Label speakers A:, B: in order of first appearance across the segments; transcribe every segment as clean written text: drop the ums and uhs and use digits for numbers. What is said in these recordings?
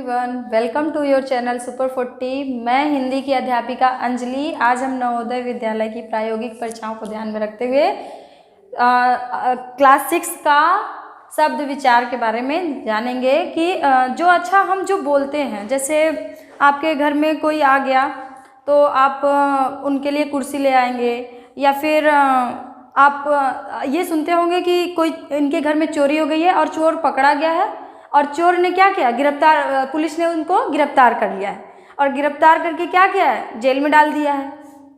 A: Everyone, welcome to your channel super 40। मैं हिंदी की अध्यापिका अंजलि। आज हम नवोदय विद्यालय की प्रायोगिक परीक्षाओं को ध्यान में रखते हुए क्लास 6 का शब्द विचार के बारे में जानेंगे कि हम जो बोलते हैं, जैसे आपके घर में कोई आ गया तो आप उनके लिए कुर्सी ले आएंगे, या फिर आप ये सुनते होंगे कि कोई इनके घर में चोरी हो गई है और चोर पकड़ा गया है और चोर ने क्या किया, पुलिस ने उनको गिरफ्तार कर लिया है और गिरफ्तार करके क्या किया है, जेल में डाल दिया है।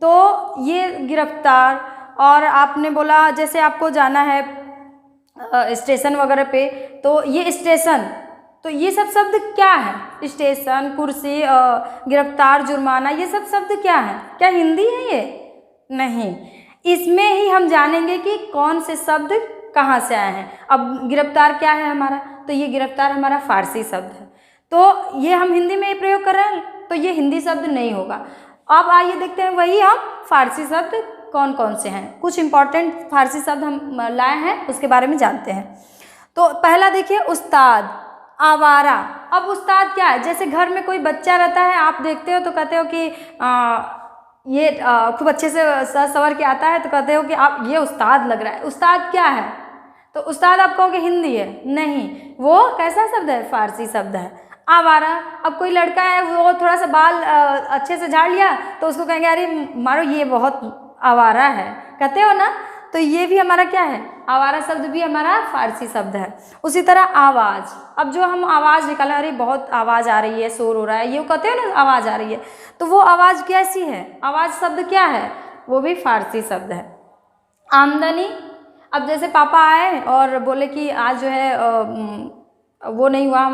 A: तो ये गिरफ्तार, और आपने बोला जैसे आपको जाना है स्टेशन वगैरह पे, तो ये स्टेशन, तो ये सब शब्द क्या है? स्टेशन, कुर्सी, गिरफ्तार, जुर्माना, ये सब शब्द क्या है? क्या हिंदी है ये? नहीं। इसमें ही हम जानेंगे कि कौन से शब्द कहाँ से आए हैं। अब गिरफ्तार क्या है हमारा, तो ये गिरफ्तार हमारा फारसी शब्द है, तो ये हम हिंदी में ही प्रयोग कर रहे हैं, तो ये हिंदी शब्द नहीं होगा। अब आइए देखते हैं वही हम फारसी शब्द कौन कौन से हैं। कुछ इंपॉर्टेंट फारसी शब्द हम लाए हैं, उसके बारे में जानते हैं। तो पहला देखिए, उस्ताद, आवारा। अब उस्ताद क्या है? जैसे घर में कोई बच्चा रहता है, आप देखते हो तो कहते हो कि ये खूब अच्छे से सवर के आता है, तो कहते हो कि आप ये उस्ताद लग रहा है। उस्ताद क्या है? तो उस्ताद आप कहोगे हिंदी है? नहीं, वो कैसा शब्द है? फारसी शब्द है, आवारा। अब कोई लड़का है, वो थोड़ा सा बाल अच्छे से झाड़ लिया, तो उसको कहेंगे अरे मारो ये बहुत आवारा है, कहते हो ना। तो ये भी हमारा क्या है? आवारा शब्द भी हमारा फारसी शब्द है। उसी तरह आवाज़। अब जो हम आवाज़ निकालें, अरे बहुत आवाज़ आ रही है, शोर हो रहा है, ये कहते हो ना आवाज़ आ रही है, तो वो आवाज़ कैसी है? आवाज़ शब्द क्या है? वो भी फारसी शब्द है। आमदनी। अब जैसे पापा आए और बोले कि आज जो है वो नहीं हुआ,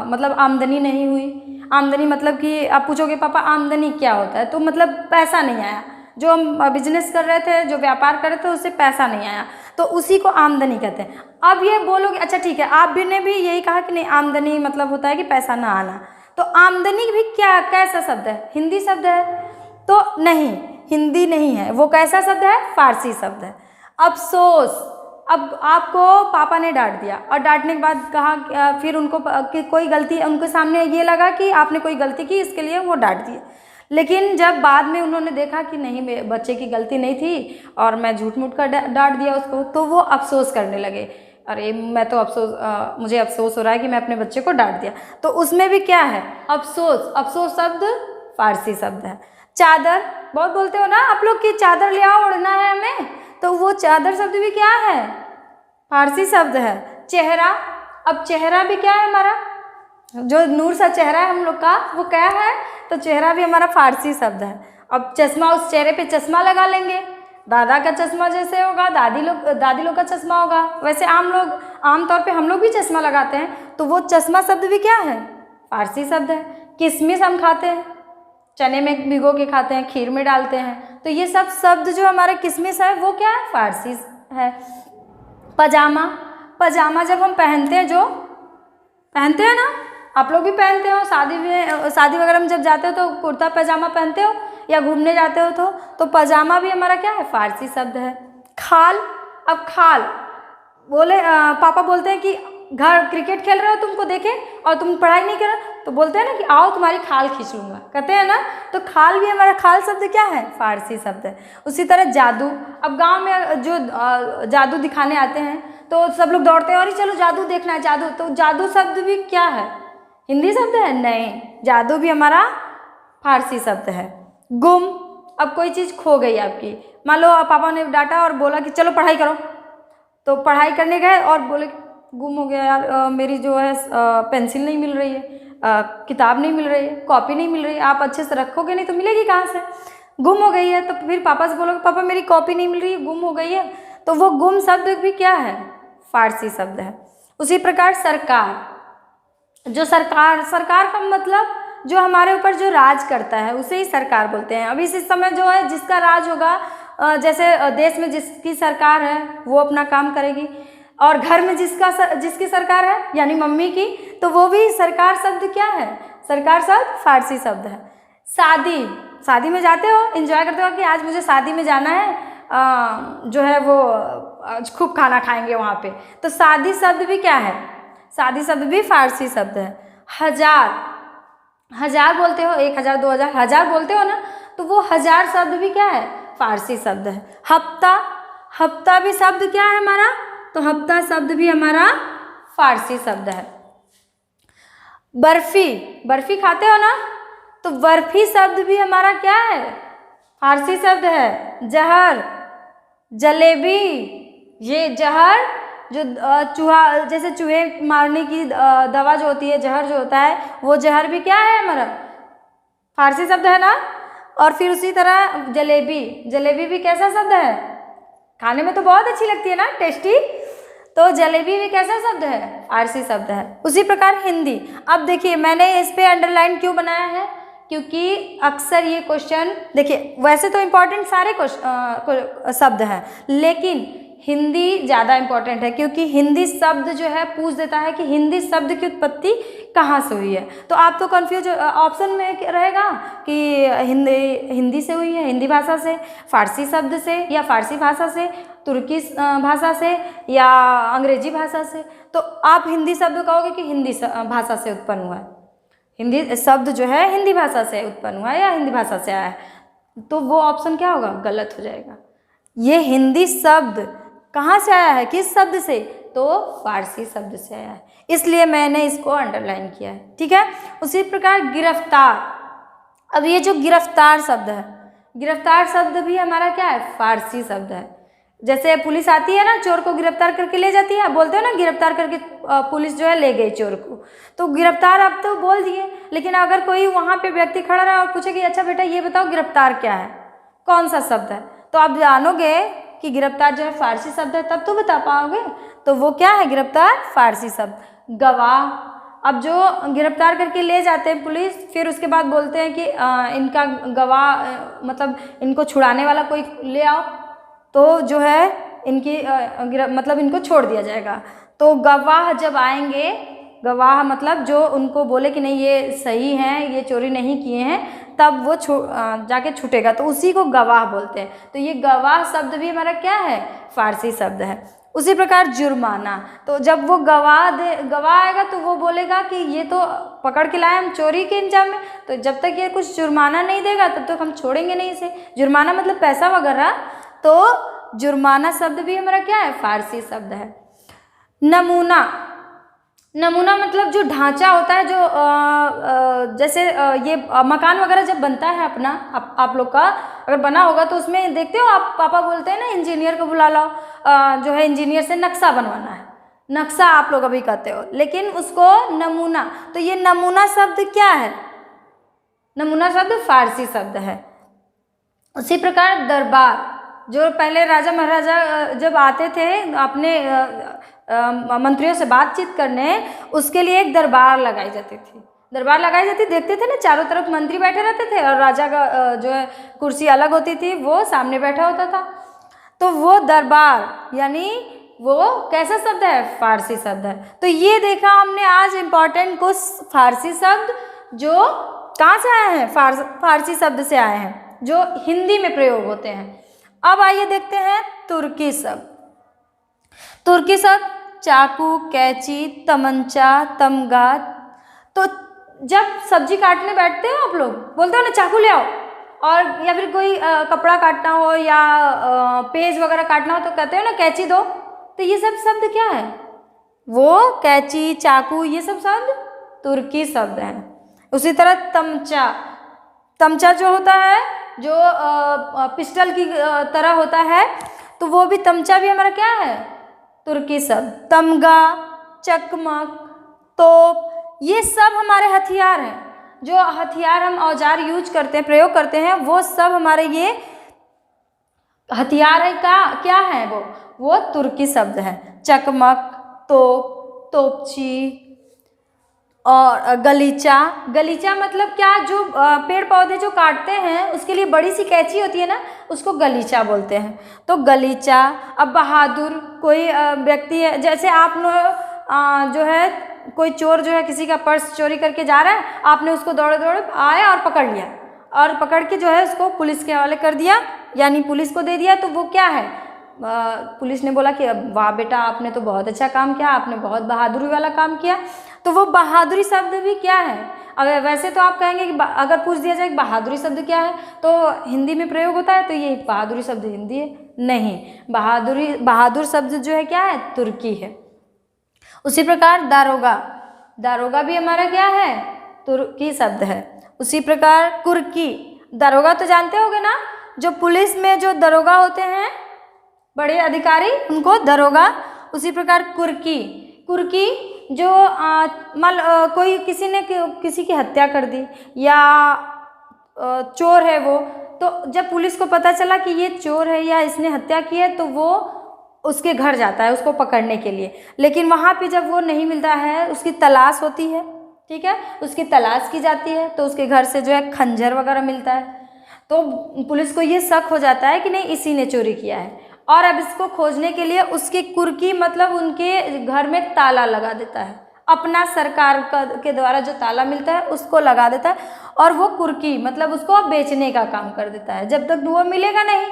A: मतलब आमदनी नहीं हुई। आमदनी मतलब कि आप पूछोगे पापा आमदनी क्या होता है, तो मतलब पैसा नहीं आया, जो हम बिजनेस कर रहे थे, जो व्यापार कर रहे थे, उससे पैसा नहीं आया, तो उसी को आमदनी कहते हैं। अब ये बोलोगे अच्छा ठीक है, आप भी ने भी यही कहा कि नहीं आमदनी मतलब होता है कि पैसा ना आना, तो आमदनी भी क्या, कैसा शब्द है? हिंदी शब्द है? तो नहीं, हिंदी नहीं है, वो कैसा शब्द है? फारसी शब्द है। अफसोस। अब आपको पापा ने डांट दिया और डांटने के बाद कहा, फिर उनको कि कोई गलती, उनके सामने ये लगा कि आपने कोई गलती की, इसके लिए वो डांट दिए। लेकिन जब बाद में उन्होंने देखा कि नहीं, बच्चे की गलती नहीं थी और मैं झूठ मूठ कर डांट दिया उसको, तो वो अफसोस करने लगे, अरे मैं तो मुझे अफसोस हो रहा है कि मैं अपने बच्चे को डांट दिया। तो उसमें भी क्या है? अफसोस। अफसोस शब्द फारसी शब्द है। चादर, बहुत बोलते हो ना आप लोग कि चादर ले आओ, ओढ़ना है हमें, तो वो चादर शब्द भी क्या है? फारसी शब्द है। चेहरा। अब चेहरा भी क्या है हमारा? जो नूर सा चेहरा है हम लोग का, वो क्या है? तो चेहरा भी हमारा फारसी शब्द है। अब चश्मा, उस चेहरे पे चश्मा लगा लेंगे, दादा का चश्मा जैसे होगा, दादी लोग का चश्मा होगा, वैसे आम तौर पे हम लोग भी चश्मा लगाते हैं, तो वो चश्मा शब्द भी क्या है? फारसी शब्द है। किशमिश हम खाते हैं, चने में भिगो के खाते हैं, खीर में डालते हैं, तो ये सब शब्द जो हमारा किशमिश है, वो क्या है? फारसी है। पजामा। पजामा जब हम पहनते हैं, जो पहनते हैं ना, आप लोग भी पहनते हो, शादी वगैरह में जब जाते हो तो कुर्ता पैजामा पहनते हो, या घूमने जाते हो तो पजामा भी हमारा क्या है? फारसी शब्द है। खाल। अब खाल बोले, पापा बोलते हैं कि घर क्रिकेट खेल रहे हो, तुमको देखे और तुम पढ़ाई नहीं कर रहे, तो बोलते हैं ना कि आओ तुम्हारी खाल खींच लूँगा, कहते हैं ना, तो खाल भी हमारा, खाल शब्द क्या है? फारसी शब्द है। उसी तरह जादू। अब गांव में जो जादू दिखाने आते हैं, तो सब लोग दौड़ते हैं, अरे चलो जादू देखना है, जादू, तो जादू शब्द भी क्या है? हिंदी शब्द है? नहीं, जादू भी हमारा फारसी शब्द है। गुम। अब कोई चीज़ खो गई आपकी, मान लो पापा ने डांटा और बोला कि चलो पढ़ाई करो, तो पढ़ाई करने गए और बोले गुम हो गया यार, मेरी जो है पेंसिल नहीं मिल रही है, किताब नहीं मिल रही है, कॉपी नहीं मिल रही है, आप अच्छे से रखोगे नहीं तो मिलेगी कहाँ से? गुम हो गई है। तो फिर पापा से बोलोगे पापा मेरी कॉपी नहीं मिल रही है, गुम हो गई है, तो वो गुम शब्द भी क्या है? फारसी शब्द है। उसी प्रकार सरकार। जो सरकार का मतलब जो हमारे ऊपर जो राज करता है, उसे ही सरकार बोलते हैं। अभी इस समय जो है जिसका राज होगा, जैसे देश में जिसकी सरकार है वो अपना काम करेगी, और घर में जिसकी सरकार है यानी मम्मी की, तो वो भी सरकार शब्द क्या है? सरकार शब्द फारसी शब्द है। शादी में जाते हो, एंजॉय करते हो कि आज मुझे शादी में जाना है, जो है वो खूब खाना खाएंगे वहाँ पे, तो शादी शब्द भी क्या है? शादी शब्द भी फारसी शब्द है। हजार। हज़ार बोलते हो, 1000 2000 हज़ार बोलते हो ना, तो वो हज़ार शब्द भी क्या है, फारसी शब्द है। हफ्ता, हफ्ता भी शब्द क्या है हमारा, तो हफ्ता शब्द भी हमारा फारसी शब्द है। बर्फी, बर्फी खाते हो ना, तो बर्फी शब्द भी हमारा क्या है, फारसी शब्द है। जहर, जलेबी, ये जहर जो चूहा, जैसे चूहे मारने की दवा जो होती है, जहर जो होता है, वो जहर भी क्या है हमारा, फारसी शब्द है ना। और फिर उसी तरह जलेबी, जलेबी भी कैसा शब्द है, खाने में तो बहुत अच्छी लगती है ना, टेस्टी, तो जलेबी भी कैसा शब्द है, फारसी शब्द है। उसी प्रकार हिंदी, अब देखिए मैंने इस पे अंडरलाइन क्यों बनाया है, क्योंकि अक्सर ये क्वेश्चन, देखिए वैसे तो इम्पॉर्टेंट सारे शब्द हैं, लेकिन हिंदी ज़्यादा इम्पॉर्टेंट है, क्योंकि हिंदी शब्द जो है पूछ देता है कि हिंदी शब्द की उत्पत्ति कहाँ से हुई है। तो आप तो कंफ्यूज, ऑप्शन में रहेगा कि हिंदी से हुई है, हिंदी भाषा से, फारसी शब्द से, या फारसी भाषा से, तुर्की भाषा से, या अंग्रेजी भाषा से। तो आप हिंदी शब्द कहोगे कि हिंदी भाषा से उत्पन्न हुआ है, हिंदी शब्द जो है हिंदी भाषा से उत्पन्न हुआ है या हिंदी भाषा से आया है, तो वो ऑप्शन क्या होगा, गलत हो जाएगा। ये हिंदी शब्द कहाँ से आया है, किस शब्द से, तो फारसी शब्द से आया है, इसलिए मैंने इसको अंडरलाइन किया है, ठीक है। उसी प्रकार गिरफ्तार, अब ये जो गिरफ्तार शब्द है, गिरफ्तार शब्द भी हमारा क्या है, फारसी शब्द है। जैसे पुलिस आती है ना, चोर को गिरफ्तार करके ले जाती है, बोलते हो ना गिरफ्तार करके पुलिस जो है ले गई चोर को, तो गिरफ्तार आप तो बोल दिए, लेकिन अगर कोई वहाँ पे व्यक्ति खड़ा रहा और पूछे कि अच्छा बेटा ये बताओ गिरफ्तार क्या है, कौन सा शब्द है, तो आप जानोगे कि गिरफ्तार जो है फारसी शब्द है, तब तो बता पाओगे। तो वो क्या है, गिरफ्तार फारसी शब्द। गवाह, अब जो गिरफ्तार करके ले जाते हैं पुलिस, फिर उसके बाद बोलते हैं कि इनका गवाह मतलब इनको छुड़ाने वाला कोई ले आओ, तो जो है इनकी मतलब इनको छोड़ दिया जाएगा। तो गवाह जब आएंगे, गवाह मतलब जो उनको बोले कि नहीं ये सही हैं, ये चोरी नहीं किए हैं, तब वो जाके छूटेगा, तो उसी को गवाह बोलते हैं। तो ये गवाह शब्द भी हमारा क्या है, फारसी शब्द है। उसी प्रकार जुर्माना, तो जब वो गवाह आएगा तो वो बोलेगा कि ये तो पकड़ के लाए हम चोरी के इंजाम में, तो जब तक ये कुछ जुर्माना नहीं देगा तब तक हम छोड़ेंगे नहीं इसे। जुर्माना मतलब पैसा वगैरह, तो जुर्माना शब्द भी हमारा क्या है, फारसी शब्द है। नमूना, नमूना मतलब जो ढांचा होता है, जो जैसे ये मकान वगैरह जब बनता है अपना, आप लोग का अगर बना होगा तो उसमें देखते हो आप, पापा बोलते हैं ना इंजीनियर को बुला लाओ, जो है इंजीनियर से नक्शा बनवाना है, नक्शा आप लोग अभी कहते हो, लेकिन उसको नमूना, तो ये नमूना शब्द क्या है, नमूना शब्द फारसी शब्द है। उसी प्रकार दरबार, जो पहले राजा महाराजा जब आते थे अपने मंत्रियों से बातचीत करने, उसके लिए एक दरबार लगाई जाती थी, दरबार लगाई जाती, देखते थे ना चारों तरफ मंत्री बैठे रहते थे और राजा का जो है कुर्सी अलग होती थी, वो सामने बैठा होता था, तो वो दरबार यानी वो कैसा शब्द है, फारसी शब्द है। तो ये देखा हमने आज इम्पॉर्टेंट कुछ फारसी शब्द जो कहाँ से आए हैं, फारसी शब्द से आए हैं, जो हिंदी में प्रयोग होते हैं। अब आइए देखते हैं तुर्की शब्द। तुर्की शब्द चाकू, कैंची, तमंचा, तमगा। तो जब सब्जी काटने बैठते हो आप लोग, बोलते हो ना चाकू ले आओ, और या फिर कोई कपड़ा काटना हो या पेज वगैरह काटना हो तो कहते हो ना कैंची दो, तो ये सब शब्द क्या है, वो कैंची, चाकू, ये सब शब्द तुर्की शब्द हैं। उसी तरह तमचा, तमचा जो होता है, जो पिस्टल की तरह होता है, तो वो भी तमचा भी हमारा क्या है, तुर्की शब्द। तमगा, चकमक, तोप, ये सब हमारे हथियार हैं, जो हथियार हम औजार यूज करते हैं, प्रयोग करते हैं, वो सब हमारे ये हथियार है का क्या है, वो तुर्की शब्द है। चकमक, तोप, तोपची और गलीचा। गलीचा मतलब क्या, जो पेड़ पौधे जो काटते हैं उसके लिए बड़ी सी कैंची होती है ना, उसको गलीचा बोलते हैं। तो गलीचा। अब बहादुर, कोई व्यक्ति है, जैसे आप जो है कोई चोर जो है किसी का पर्स चोरी करके जा रहा है, आपने उसको दौड़े दौड़े आया और पकड़ लिया, और पकड़ के जो है उसको पुलिस के हवाले कर दिया, यानी पुलिस को दे दिया, तो वो क्या है, पुलिस ने बोला कि वाह बेटा आपने तो बहुत अच्छा काम किया, आपने बहुत बहादुरी वाला काम किया। तो वो बहादुरी शब्द भी क्या है? अगर वैसे तो आप कहेंगे कि अगर पूछ दिया जाए कि बहादुरी शब्द क्या है तो हिंदी में प्रयोग होता है, तो ये बहादुरी शब्द हिंदी है? नहीं, बहादुर शब्द जो है क्या है? तुर्की है। उसी प्रकार दारोगा, दारोगा भी हमारा क्या है? तुर्की शब्द है। उसी प्रकार कुर्की, दारोगा तो जानते होगे ना, जो पुलिस में जो दरोगा होते हैं बड़े अधिकारी, उनको दरोगा। उसी प्रकार कुर्की, कुर्की जो कोई किसी ने किसी की हत्या कर दी या चोर है वो, तो जब पुलिस को पता चला कि ये चोर है या इसने हत्या की है तो वो उसके घर जाता है उसको पकड़ने के लिए। लेकिन वहाँ पे जब वो नहीं मिलता है, उसकी तलाश होती है, ठीक है, उसकी तलाश की जाती है, तो उसके घर से जो है खंजर वगैरह मिलता है। तो पुलिस को ये शक हो जाता है कि नहीं इसी ने चोरी किया है, और अब इसको खोजने के लिए उसकी कुर्की मतलब उनके घर में ताला लगा देता है, अपना सरकार के द्वारा जो ताला मिलता है उसको लगा देता है, और वो कुर्की मतलब उसको बेचने का काम कर देता है। जब तक वो मिलेगा नहीं,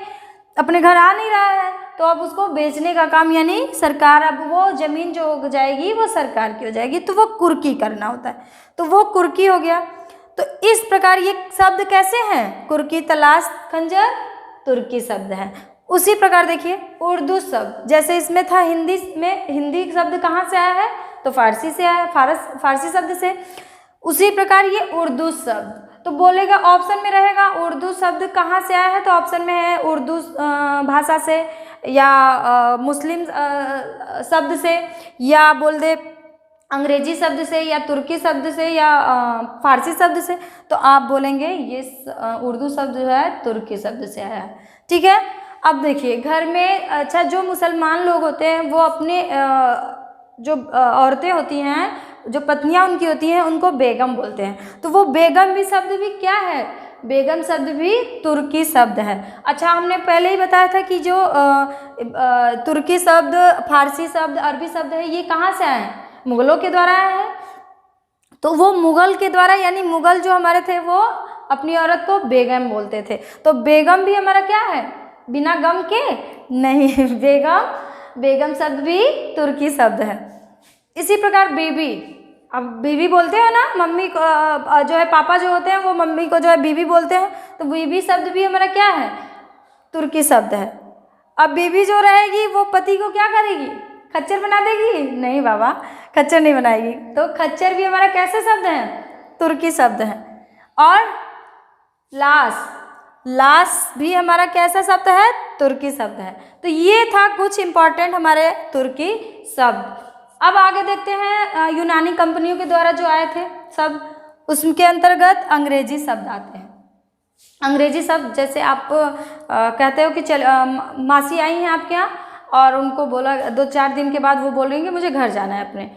A: अपने घर आ नहीं रहा है, तो अब उसको बेचने का काम, यानी सरकार, अब वो ज़मीन जो हो जाएगी वो सरकार की हो जाएगी, तो वो कुर्की करना होता है, तो वो कुर्की हो गया। तो इस प्रकार ये शब्द कैसे हैं? कुर्की, तलाश, खंजर, तुर्की शब्द हैं। उसी प्रकार देखिए उर्दू शब्द, जैसे इसमें था हिंदी में, हिंदी शब्द कहाँ से आया है? तो फारसी से आया, फारसी शब्द से। उसी प्रकार ये उर्दू शब्द, तो बोलेगा ऑप्शन में रहेगा उर्दू शब्द कहाँ से आया है, तो ऑप्शन में है उर्दू भाषा से, या मुस्लिम शब्द से, या बोल दे अंग्रेजी शब्द से, या तुर्की शब्द से, या फारसी शब्द से। तो आप बोलेंगे ये उर्दू शब्द जो है तुर्की शब्द से आया है, ठीक है। अब देखिए घर में, अच्छा जो मुसलमान लोग होते हैं वो अपने जो औरतें होती हैं, जो पत्नियां उनकी होती हैं, उनको बेगम बोलते हैं। तो वो बेगम भी शब्द भी क्या है? बेगम शब्द भी तुर्की शब्द है। अच्छा हमने पहले ही बताया था कि जो तुर्की शब्द, फारसी शब्द, अरबी शब्द है, ये कहाँ से आए हैं? मुगलों के द्वारा आया है। तो वो मुगल के द्वारा, यानी मुगल जो हमारे थे वो अपनी औरत को बेगम बोलते थे। तो बेगम भी हमारा क्या है? बिना गम के नहीं, बेगम शब्द भी तुर्की शब्द है। इसी प्रकार बीबी, अब बीबी बोलते हो ना, मम्मी को जो है, पापा जो होते हैं वो मम्मी को जो है बीबी बोलते हैं, तो बीबी शब्द भी हमारा क्या है? तुर्की शब्द है। अब बीबी जो रहेगी वो पति को क्या करेगी? खच्चर बना देगी? नहीं बाबा, खच्चर नहीं बनाएगी। तो खच्चर भी हमारा कैसे शब्द है? तुर्की शब्द है। और लाश भी हमारा कैसा शब्द है? तुर्की शब्द है। तो ये था कुछ इंपॉर्टेंट हमारे तुर्की शब्द। अब आगे देखते हैं यूनानी कंपनियों के द्वारा जो आए थे शब्द, उसके अंतर्गत अंग्रेजी शब्द आते हैं। अंग्रेजी शब्द जैसे आप कहते हो कि चल मासी आई हैं आपके यहाँ, और उनको बोला 2-4 दिन के बाद वो बोलेंगे मुझे घर जाना है अपने,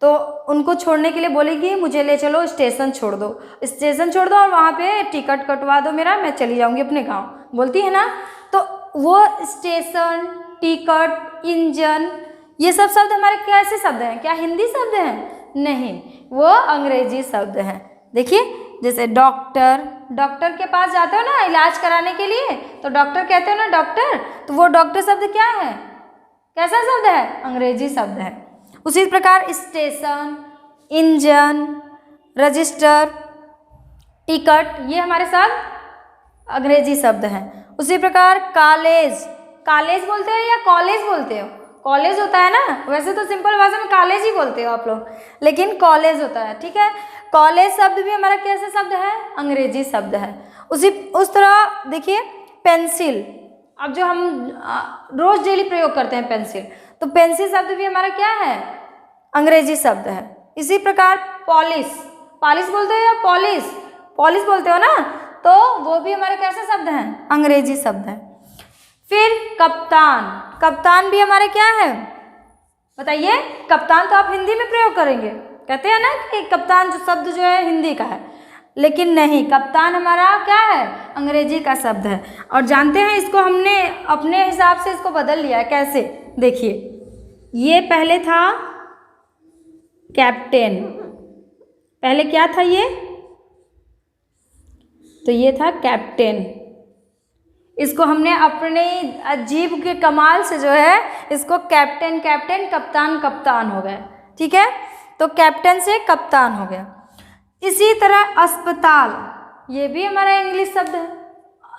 A: तो उनको छोड़ने के लिए बोलेगी मुझे ले चलो स्टेशन छोड़ दो, स्टेशन छोड़ दो और वहाँ पे टिकट कटवा दो मेरा, मैं चली जाऊँगी अपने गाँव, बोलती है ना। तो वो स्टेशन, टिकट, इंजन, ये सब शब्द हमारे कैसे शब्द हैं? क्या हिंदी शब्द हैं? नहीं, वो अंग्रेजी शब्द हैं। देखिए जैसे डॉक्टर के पास जाते हो ना इलाज कराने के लिए, तो डॉक्टर कहते हो ना डॉक्टर, तो वो डॉक्टर शब्द क्या है? कैसा शब्द है? अंग्रेजी शब्द है। उसी प्रकार स्टेशन, इंजन, रजिस्टर, टिकट, ये हमारे शब्द अंग्रेजी शब्द हैं। उसी प्रकार कॉलेज बोलते हो या कॉलेज बोलते हो? कॉलेज होता है ना, वैसे तो सिंपल भाषा में कॉलेज ही बोलते हो आप लोग, लेकिन कॉलेज होता है, ठीक है। कॉलेज शब्द भी हमारा कैसे शब्द है? अंग्रेजी शब्द है। उस तरह देखिए पेंसिल, अब जो हम रोज डेली प्रयोग करते हैं पेंसिल, तो पेंसिल शब्द भी हमारा क्या है? अंग्रेजी शब्द है। इसी प्रकार पॉलिश बोलते हो या पॉलिश बोलते हो ना, तो वो भी हमारे कैसे शब्द हैं? अंग्रेजी शब्द है। फिर कप्तान भी हमारे क्या है? बताइए, कप्तान तो आप हिंदी में प्रयोग करेंगे, कहते हैं ना कि कप्तान जो शब्द जो है हिंदी का है, लेकिन नहीं, कप्तान हमारा क्या है? अंग्रेजी का शब्द है। और जानते हैं इसको हमने अपने हिसाब से इसको बदल लिया है, कैसे? देखिए, ये पहले था कैप्टन, पहले क्या था ये? तो ये था कैप्टन, इसको हमने अपने जीभ के कमाल से जो है इसको कैप्टन कैप्टन कप्तान कप्तान हो गए। ठीक है, तो कैप्टन से कप्तान हो गया। इसी तरह अस्पताल, ये भी हमारा इंग्लिश शब्द है।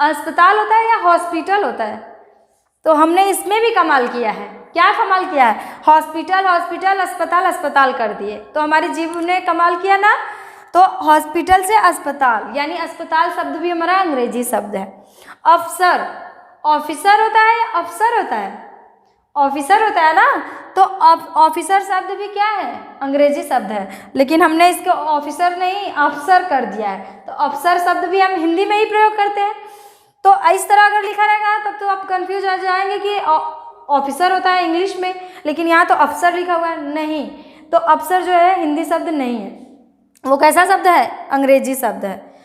A: अस्पताल होता है या हॉस्पिटल होता है, तो हमने इसमें भी कमाल किया है। क्या कमाल किया है? हॉस्पिटल हॉस्पिटल, अस्पताल अस्पताल कर दिए, तो हमारी जीभ ने कमाल किया ना। तो हॉस्पिटल से अस्पताल, यानी अस्पताल शब्द भी हमारा अंग्रेजी शब्द है। अफसर, ऑफिसर होता है या अफसर होता है? ऑफिसर होता है ना, तो ऑफिसर शब्द भी क्या है? अंग्रेजी शब्द है, लेकिन हमने इसको ऑफिसर नहीं अफसर कर दिया है। तो अफसर शब्द भी हम हिंदी में ही प्रयोग करते हैं। तो इस तरह अगर लिखा रहेगा तब तो आप कंफ्यूज हो जाएंगे कि ऑफिसर होता है इंग्लिश में, लेकिन यहाँ तो अफसर लिखा हुआ है। नहीं, तो अफसर जो है हिंदी शब्द नहीं है, वो कैसा शब्द है? अंग्रेजी शब्द है।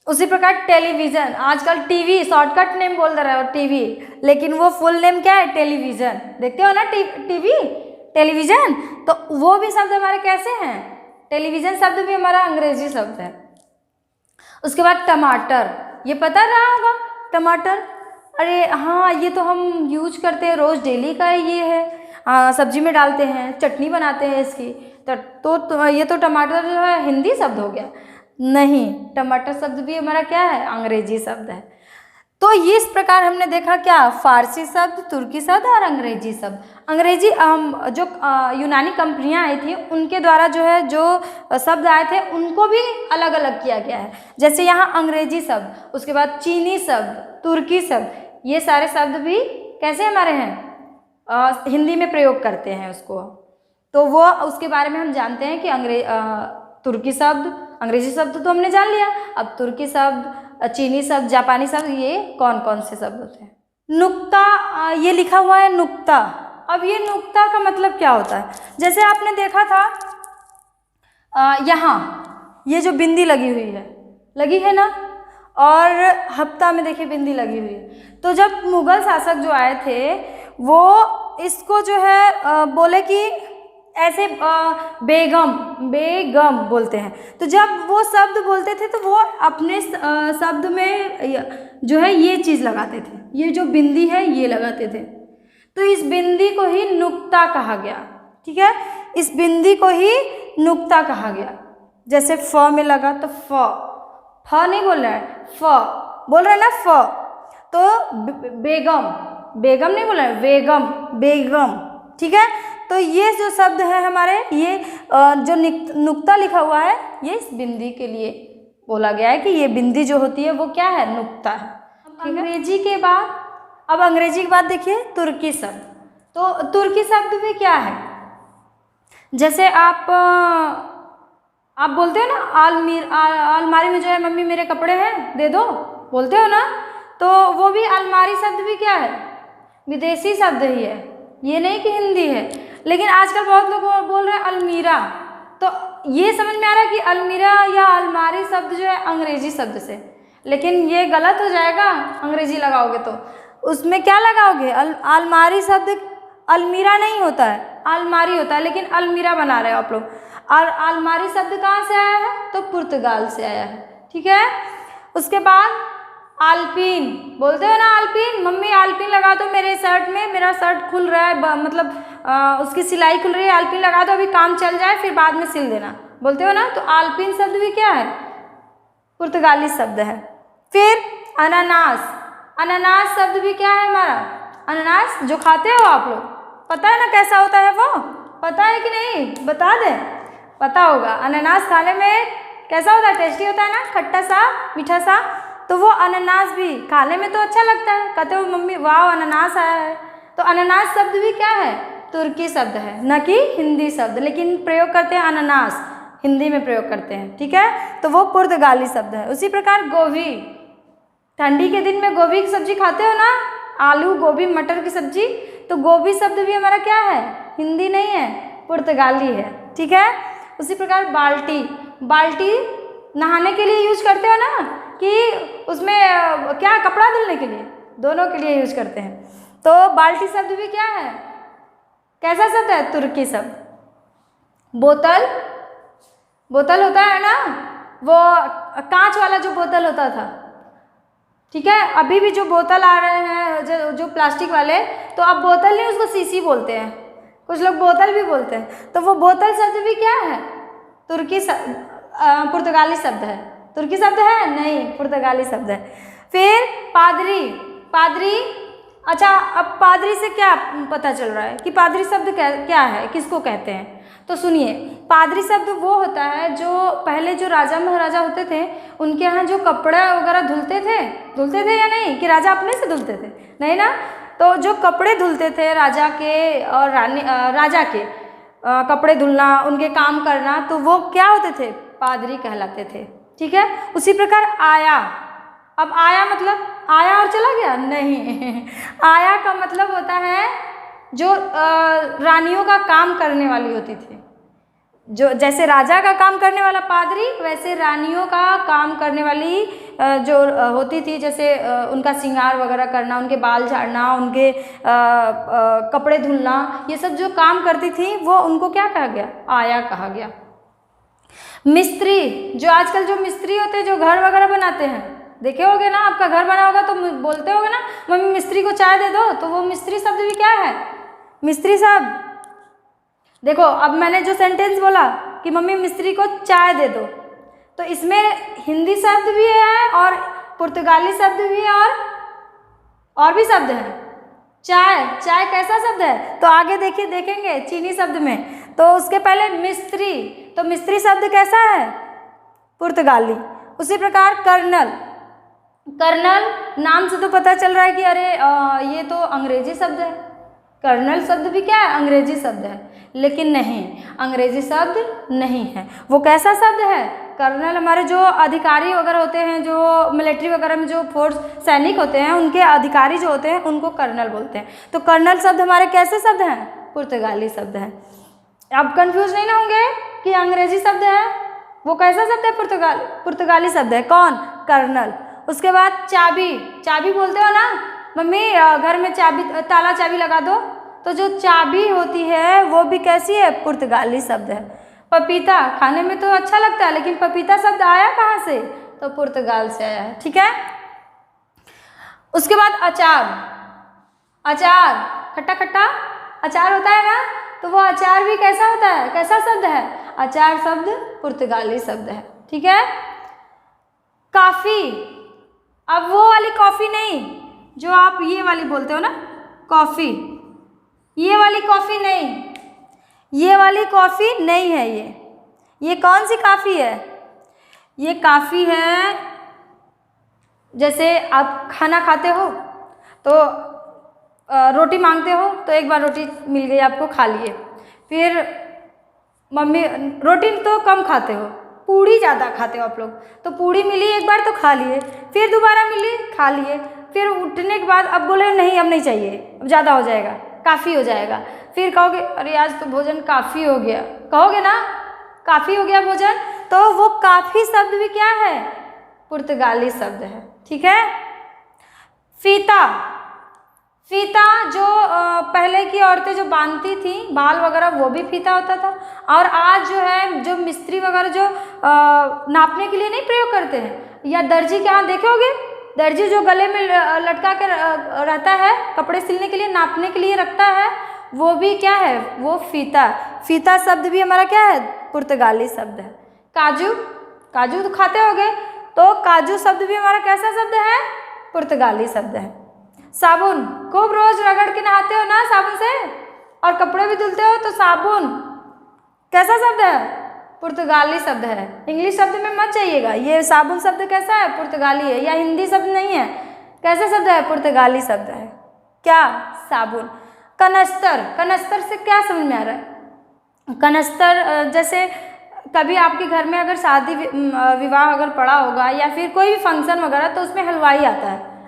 A: उसी प्रकार टेलीविज़न, आजकल टीवी शॉर्टकट नेम बोल दे रहे हो टीवी, लेकिन वो फुल नेम क्या है? टेलीविज़न। देखते हो ना टीवी, टेलीविज़न, तो वो भी शब्द हमारे कैसे हैं? टेलीविज़न शब्द भी हमारा अंग्रेजी शब्द है। उसके बाद टमाटर, ये पता रहा होगा टमाटर। अरे हाँ, ये तो हम यूज करते हैं रोज़, डेली का ये है, सब्जी में डालते हैं, चटनी बनाते हैं इसकी। तो ये तो टमाटर जो है हिंदी शब्द हो गया। नहीं, टमाटर शब्द भी हमारा क्या है? अंग्रेजी शब्द है। तो ये इस प्रकार हमने देखा क्या? फारसी शब्द, तुर्की शब्द और अंग्रेजी शब्द। अंग्रेजी जो यूनानी कंपनियां आई थी उनके द्वारा जो है जो शब्द आए थे उनको भी अलग अलग किया गया है। जैसे यहाँ अंग्रेजी शब्द, उसके बाद चीनी शब्द, तुर्की शब्द, ये सारे शब्द भी कैसे हमारे हैं? हिंदी में प्रयोग करते हैं उसको। तो वो उसके बारे में हम जानते हैं कि तुर्की शब्द, अंग्रेजी शब्द तो हमने जान लिया। अब तुर्की शब्द, चीनी शब्द, जापानी शब्द, ये कौन कौन से शब्द होते हैं? नुक्ता, ये लिखा हुआ है नुक्ता। अब ये नुक्ता का मतलब क्या होता है? जैसे आपने देखा था यहाँ ये जो बिंदी लगी है ना, और हफ्ता में देखिए बिंदी लगी हुई है। तो जब मुगल शासक जो आए थे वो इसको जो है बोले कि ऐसे बेगम बोलते हैं। तो जब वो शब्द बोलते थे तो वो अपने शब्द में जो है ये चीज़ लगाते थे, ये जो बिंदी है ये लगाते थे। तो इस बिंदी को ही नुक्ता कहा गया। ठीक है, इस बिंदी को ही नुक्ता कहा गया। जैसे फ में लगा तो फ नहीं बोल रहा है, फ बोल रहा है ना, फ। तो बेगम नहीं बोल रहा है, बेगम। ठीक है, तो ये जो शब्द है हमारे, ये जो नुक्ता लिखा हुआ है ये इस बिंदी के लिए बोला गया है कि ये बिंदी जो होती है वो क्या है? नुक्ता है। अंग्रेजी के बाद, अब अंग्रेजी के बाद देखिए तुर्की शब्द। तो तुर्की शब्द भी क्या है? जैसे आप बोलते हो ना अलमारी में जो है मम्मी मेरे कपड़े हैं दे दो, बोलते हो ना, तो वो भी अलमारी शब्द भी क्या है? विदेशी शब्द ही है, ये नहीं कि हिंदी है। लेकिन आजकल बहुत लोग बोल रहे हैं अलमीरा, तो ये समझ में आ रहा है कि अलमीरा या अलमारी शब्द जो है अंग्रेजी शब्द से, लेकिन ये गलत हो जाएगा। अंग्रेजी लगाओगे तो उसमें क्या लगाओगे? अलमारी शब्द अलमीरा नहीं होता है, अलमारी होता है, लेकिन अलमीरा बना रहे हो आप लोग। और अलमारी शब्द कहाँ से आया है? तो पुर्तगाल से आया है। ठीक है, उसके बाद आल्पिन, बोलते हो ना आल्पिन, मम्मी आल्पिन लगा दो मेरे शर्ट में, मेरा शर्ट खुल रहा है, मतलब उसकी सिलाई खुल रही है, आल्पिन लगा दो, अभी काम चल जाए फिर बाद में सिल देना, बोलते हो ना। तो आल्पिन शब्द भी क्या है? पुर्तगाली शब्द है। फिर अनानास शब्द भी क्या है हमारा? अनानास जो खाते हो आप लोग, पता है ना कैसा होता है वो? पता है कि नहीं? बता दें, पता होगा। अनानास खाने में कैसा होता है? टेस्टी होता है ना, खट्टा सा मीठा सा। तो वो अनानास भी खाने में तो अच्छा लगता है, कहते हो मम्मी वाह अनानास आया है। तो अनानास शब्द भी क्या है? तुर्की शब्द है, न कि हिंदी शब्द, लेकिन प्रयोग करते हैं अनानास, हिंदी में प्रयोग करते हैं। ठीक है, तो वो पुर्तगाली शब्द है। उसी प्रकार गोभी, ठंडी के दिन में गोभी की सब्जी खाते हो ना, आलू गोभी मटर की सब्जी, तो गोभी शब्द भी हमारा क्या है? हिंदी नहीं है, पुर्तगाली है। ठीक है, उसी प्रकार बाल्टी नहाने के लिए यूज करते हो ना, कि उसमें क्या कपड़ा धुलने के लिए, दोनों के लिए यूज करते हैं। तो बाल्टी शब्द भी क्या है? कैसा शब्द है? तुर्की शब्द। बोतल होता है ना, वो कांच वाला जो बोतल होता था, ठीक है। अभी भी जो बोतल आ रहे हैं जो प्लास्टिक वाले, तो अब बोतल नहीं, उसको शीशी बोलते हैं, कुछ लोग बोतल भी बोलते हैं। तो वो बोतल शब्द भी क्या है? पुर्तगाली शब्द है। तुर्की शब्द है? नहीं, पुर्तगाली शब्द है। फिर पादरी, पादरी, अच्छा अब पादरी से क्या पता चल रहा है कि पादरी शब्द क्या है, किसको कहते हैं? तो सुनिए, पादरी शब्द वो होता है जो पहले जो राजा महाराजा होते थे उनके यहाँ जो कपड़ा वगैरह धुलते थे या नहीं, कि राजा अपने से धुलते थे? नहीं ना। तो जो कपड़े धुलते थे राजा के और रानी, राजा के कपड़े धुलना, उनके काम करना, तो वो क्या होते थे? पादरी कहलाते थे। ठीक है। उसी प्रकार आया, अब आया मतलब आया और चला गया? नहीं आया का मतलब होता है जो रानियों का काम करने वाली होती थी, जो जैसे राजा का काम करने वाला पादरी, वैसे रानियों का काम करने वाली जो होती थी, जैसे उनका श्रृंगार वगैरह करना, उनके बाल झाड़ना, उनके कपड़े धुलना, ये सब जो काम करती थी वो उनको क्या कहा गया? आया कहा गया। मिस्त्री, जो आजकल जो मिस्त्री होते हैं जो घर वगैरह बनाते हैं, देखे होगे ना, आपका घर बना होगा तो बोलते होगे ना, मम्मी मिस्त्री को चाय दे दो, तो वो मिस्त्री शब्द भी क्या है? मिस्त्री शब्द। देखो अब मैंने जो सेंटेंस बोला कि मम्मी मिस्त्री को चाय दे दो, तो इसमें हिंदी शब्द भी है और पुर्तगाली शब्द भी है और भी शब्द है। चाय, चाय कैसा शब्द है? तो आगे देखिए, देखेंगे चीनी शब्द में। तो उसके पहले मिस्त्री, तो मिस्त्री शब्द कैसा है? पुर्तगाली। उसी प्रकार कर्नल, कर्नल नाम से तो पता चल रहा है कि अरे ये तो अंग्रेजी शब्द है। कर्नल शब्द भी क्या है? अंग्रेजी शब्द है। लेकिन नहीं, अंग्रेजी शब्द नहीं है। वो कैसा शब्द है? कर्नल हमारे जो अधिकारी वगैरह होते हैं, जो मिलिट्री वगैरह में जो फोर्स सैनिक होते हैं, उनके अधिकारी जो होते हैं उनको कर्नल बोलते हैं। तो कर्नल शब्द हमारे कैसे शब्द हैं? पुर्तगाली शब्द है। अब कंफ्यूज नहीं ना होंगे कि अंग्रेजी शब्द है, वो कैसा शब्द है? पुर्तगाली शब्द है। कौन? कर्नल। उसके बाद चाबी, चाबी बोलते हो ना मम्मी, घर में चाबी, ताला चाबी लगा दो, तो जो चाबी होती है वो भी कैसी है? पुर्तगाली शब्द है। पपीता, खाने में तो अच्छा लगता है, लेकिन पपीता शब्द आया कहाँ से? तो पुर्तगाल से आया है। ठीक है। उसके बाद अचार, अचार खट्टा खट्टा अचार होता है ना, तो वो अचार भी कैसा होता है? कैसा शब्द है? अचार शब्द पुर्तगाली शब्द है। ठीक है। कॉफी, अब वो वाली कॉफी नहीं जो आप ये वाली बोलते हो ना, कॉफी, ये वाली कॉफी नहीं, ये वाली कॉफी नहीं है। ये कौन सी कॉफी है? ये कॉफी है, जैसे आप खाना खाते हो तो रोटी मांगते हो, तो एक बार रोटी मिल गई आपको, खा लिए, फिर मम्मी, रोटी तो कम खाते हो, पूड़ी ज़्यादा खाते हो आप लोग, तो पूड़ी मिली एक बार तो खा लिए, फिर दोबारा मिली, खा लिए, फिर उठने के बाद अब बोले नहीं अब नहीं चाहिए, अब ज़्यादा हो जाएगा, काफ़ी हो जाएगा, फिर कहोगे अरे आज तो भोजन काफ़ी हो गया, कहोगे ना काफ़ी हो गया भोजन, तो वो काफ़ी शब्द भी क्या है? पुर्तगाली शब्द है। ठीक है। फीता, फीता जो पहले की औरतें जो बांधती थी बाल वगैरह, वो भी फीता होता था। और आज जो है जो मिस्त्री वगैरह जो नापने के लिए नहीं प्रयोग करते हैं, या दर्जी के यहाँ देखे होगे, दर्जी जो गले में लटका कर रहता है, कपड़े सिलने के लिए, नापने के लिए रखता है, वो भी क्या है? वो फीता। फीता शब्द भी हमारा क्या है? पुर्तगाली शब्द है। काजू, काजू तो खाते होगे, तो काजू शब्द भी हमारा कैसा शब्द है? पुर्तगाली शब्द है। साबुन, खूब रोज रगड़ के नहाते हो ना साबुन से, और कपड़े भी धुलते हो, तो साबुन कैसा शब्द है? पुर्तगाली शब्द है। इंग्लिश शब्द में मत जाइएगा, ये साबुन शब्द कैसा है? पुर्तगाली है, या हिंदी शब्द नहीं है, कैसा शब्द है? पुर्तगाली शब्द है। क्या? साबुन। कनस्तर, कनस्तर से क्या समझ में आ रहा है? कनस्तर जैसे कभी आपके घर में अगर शादी विवाह अगर पड़ा होगा, या फिर कोई भी फंक्शन वगैरह, तो उसमें हलवाई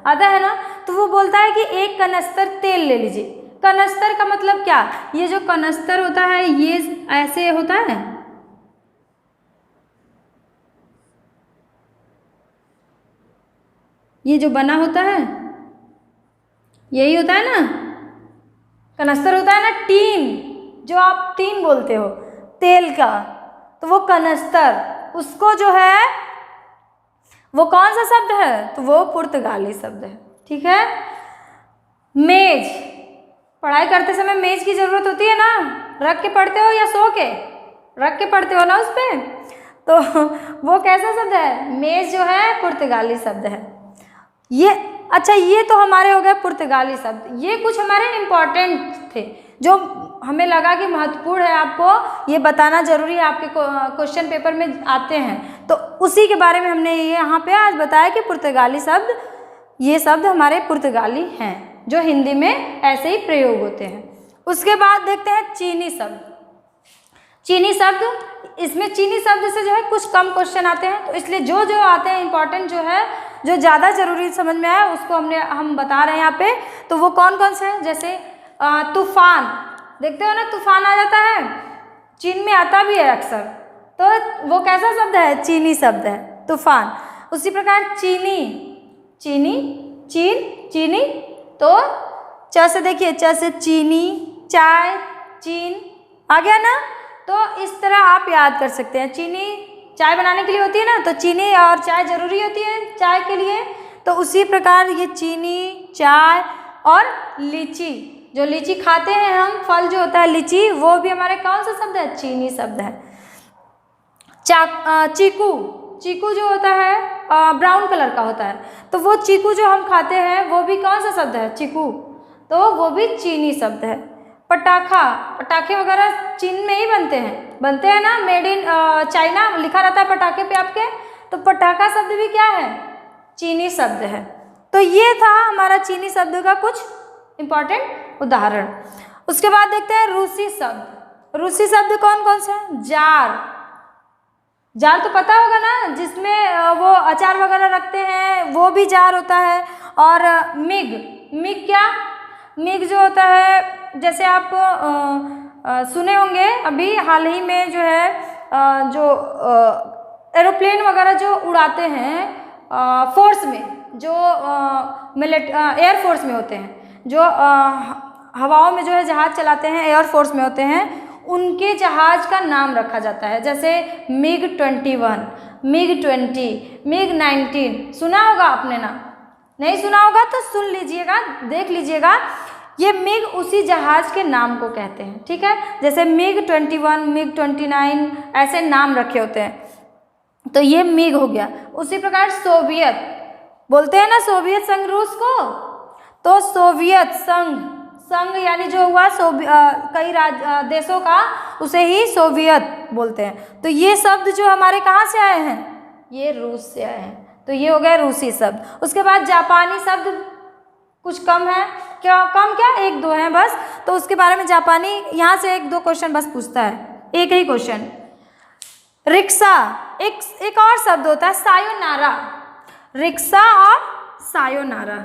A: आता है ना, तो वो बोलता है कि एक कनस्तर तेल ले लीजिए। कनस्तर का मतलब क्या? ये जो कनस्तर होता है ये ऐसे होता है, ये जो बना होता है यही होता है ना, कनस्तर होता है ना, टीन, जो आप टीन बोलते हो तेल का, तो वो कनस्तर, उसको जो है वो कौन सा शब्द है? तो वो पुर्तगाली शब्द है। ठीक है। मेज, पढ़ाई करते समय मेज की ज़रूरत होती है ना, रख के पढ़ते हो या सो के? रख के पढ़ते हो ना उस पर, तो वो कैसा शब्द है? मेज जो है पुर्तगाली शब्द है। ये अच्छा, ये तो हमारे हो गए पुर्तगाली शब्द। ये कुछ हमारे इम्पॉर्टेंट थे जो हमें लगा कि महत्वपूर्ण है, आपको ये बताना जरूरी है, आपके क्वेश्चन पेपर में आते हैं, तो उसी के बारे में हमने ये यहाँ पे आज बताया कि पुर्तगाली शब्द, ये शब्द हमारे पुर्तगाली हैं जो हिंदी में ऐसे ही प्रयोग होते हैं। उसके बाद देखते हैं चीनी शब्द। चीनी शब्द, इसमें चीनी शब्द से जो है कुछ कम क्वेश्चन आते हैं, तो इसलिए जो जो आते हैं इंपॉर्टेंट जो है, जो ज़्यादा जरूरी समझ में आया उसको हम बता रहे हैं यहाँ पे। तो वो कौन कौन से हैं? जैसे तूफान, देखते हो ना तूफान आ जाता है, चीन में आता भी है अक्सर, तो वो कैसा शब्द है? चीनी शब्द है, तूफान। उसी प्रकार चीनी, चीनी, चीन, चीनी, तो च से देखिए, च से चीनी, चाय, चीन, आ गया ना। तो इस तरह आप याद कर सकते हैं। चीनी चाय बनाने के लिए होती है ना, तो चीनी और चाय जरूरी होती है चाय के लिए, तो उसी प्रकार ये चीनी, चाय और लीची, जो लीची खाते हैं हम, फल जो होता है लीची, वो भी हमारे कौन सा शब्द है? चीनी शब्द है। चीकू, चीकू जो होता है ब्राउन कलर का होता है, तो वो चीकू जो हम खाते हैं वो भी कौन सा शब्द है? चीकू, तो वो भी चीनी शब्द है। पटाखा, पटाखे वगैरह चीन में ही बनते हैं ना, मेड इन चाइना लिखा रहता है पटाखे पे आपके, तो पटाखा शब्द भी क्या है? चीनी शब्द है। तो ये था हमारा चीनी शब्द का कुछ इम्पॉर्टेंट उदाहरण। उसके बाद देखते हैं रूसी शब्द। रूसी शब्द कौन कौन से हैं? जार, जार तो पता होगा ना, जिसमें वो अचार वगैरह रखते हैं, वो भी जार होता है। और मिग, मिग क्या? मिग जो होता है, जैसे आप सुने होंगे अभी हाल ही में जो है, जो एरोप्लेन वगैरह जो उड़ाते हैं फोर्स में, जो एयर फोर्स में होते हैं, जो हवाओं में जो है जहाज़ चलाते हैं, एयर फोर्स में होते हैं, उनके जहाज़ का नाम रखा जाता है। जैसे मिग 21, मिग 20, मिग 19, सुना होगा आपने ना? नहीं सुना होगा तो सुन लीजिएगा, देख लीजिएगा। ये मिग उसी जहाज़ के नाम को कहते हैं। ठीक है, जैसे मिग 21, मिग 29 ऐसे नाम रखे होते हैं, तो ये मिग हो गया। उसी प्रकार सोवियत, बोलते हैं ना सोवियत संघ रूस को, तो सोवियत संघ, संघ यानी जो हुआ कई देशों का, उसे ही सोवियत बोलते हैं। तो ये शब्द जो हमारे कहाँ से आए हैं? ये रूस से आए हैं, तो ये हो गया रूसी शब्द। उसके बाद जापानी शब्द कुछ कम है, क्या कम, क्या एक दो हैं बस, तो उसके बारे में जापानी यहाँ से एक दो क्वेश्चन बस पूछता है, एक ही क्वेश्चन। रिक्शा, एक और शब्द होता है सायोनारा, रिक्शा और सायोनारा,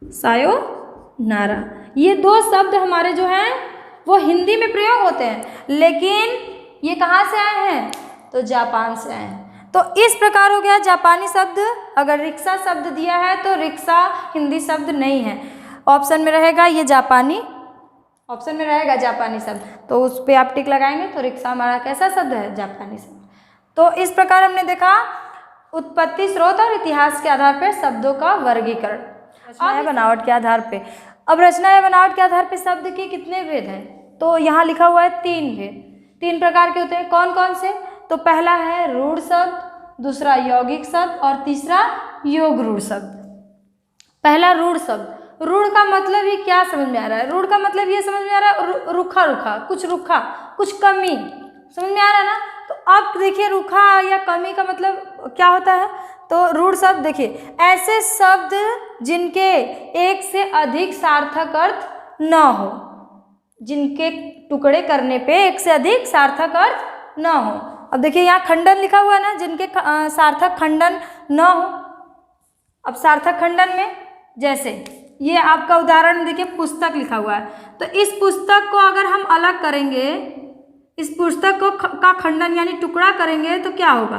A: सायोनारा, ये दो शब्द हमारे जो हैं वो हिंदी में प्रयोग होते हैं, लेकिन ये कहाँ से आए हैं? तो जापान से आए हैं। तो इस प्रकार हो गया जापानी शब्द। अगर रिक्शा शब्द दिया है तो रिक्शा हिंदी शब्द नहीं है, ऑप्शन में रहेगा ये जापानी, ऑप्शन में रहेगा जापानी शब्द, तो उस पर आप टिक लगाएंगे तो रिक्शा हमारा कैसा शब्द है? जापानी शब्द। तो इस प्रकार हमने देखा उत्पत्ति, स्रोत और इतिहास के आधार पर शब्दों का वर्गीकरण, रचना या बनावट के आधार पे। अब रचना या बनावट के आधार पे शब्द के कितने भेद हैं? तो यहाँ लिखा हुआ है 3 भेद, 3 प्रकार के होते हैं। कौन कौन से? तो पहला है रूढ़ शब्द, दूसरा यौगिक शब्द और तीसरा योग रूढ़ शब्द। पहला रूढ़ शब्द, रूढ़ का मतलब ही क्या समझ में आ रहा है? रूढ़ का मतलब ये समझ में आ रहा है रूखा रूखा, कुछ कमी, समझ में आ रहा है ना? तो अब देखिए रूखा या कमी का मतलब क्या होता है? तो रूढ़ शब्द देखिए, ऐसे शब्द जिनके एक से अधिक सार्थक अर्थ न हो, जिनके टुकड़े करने पे एक से अधिक सार्थक अर्थ न हो। अब देखिए यहाँ खंडन लिखा हुआ है ना, जिनके सार्थक खंडन न हो। अब सार्थक खंडन में जैसे ये आपका उदाहरण देखिए, पुस्तक लिखा हुआ है, तो इस पुस्तक को अगर हम अलग करेंगे, इस पुस्तक को का खंडन यानी टुकड़ा करेंगे तो क्या होगा?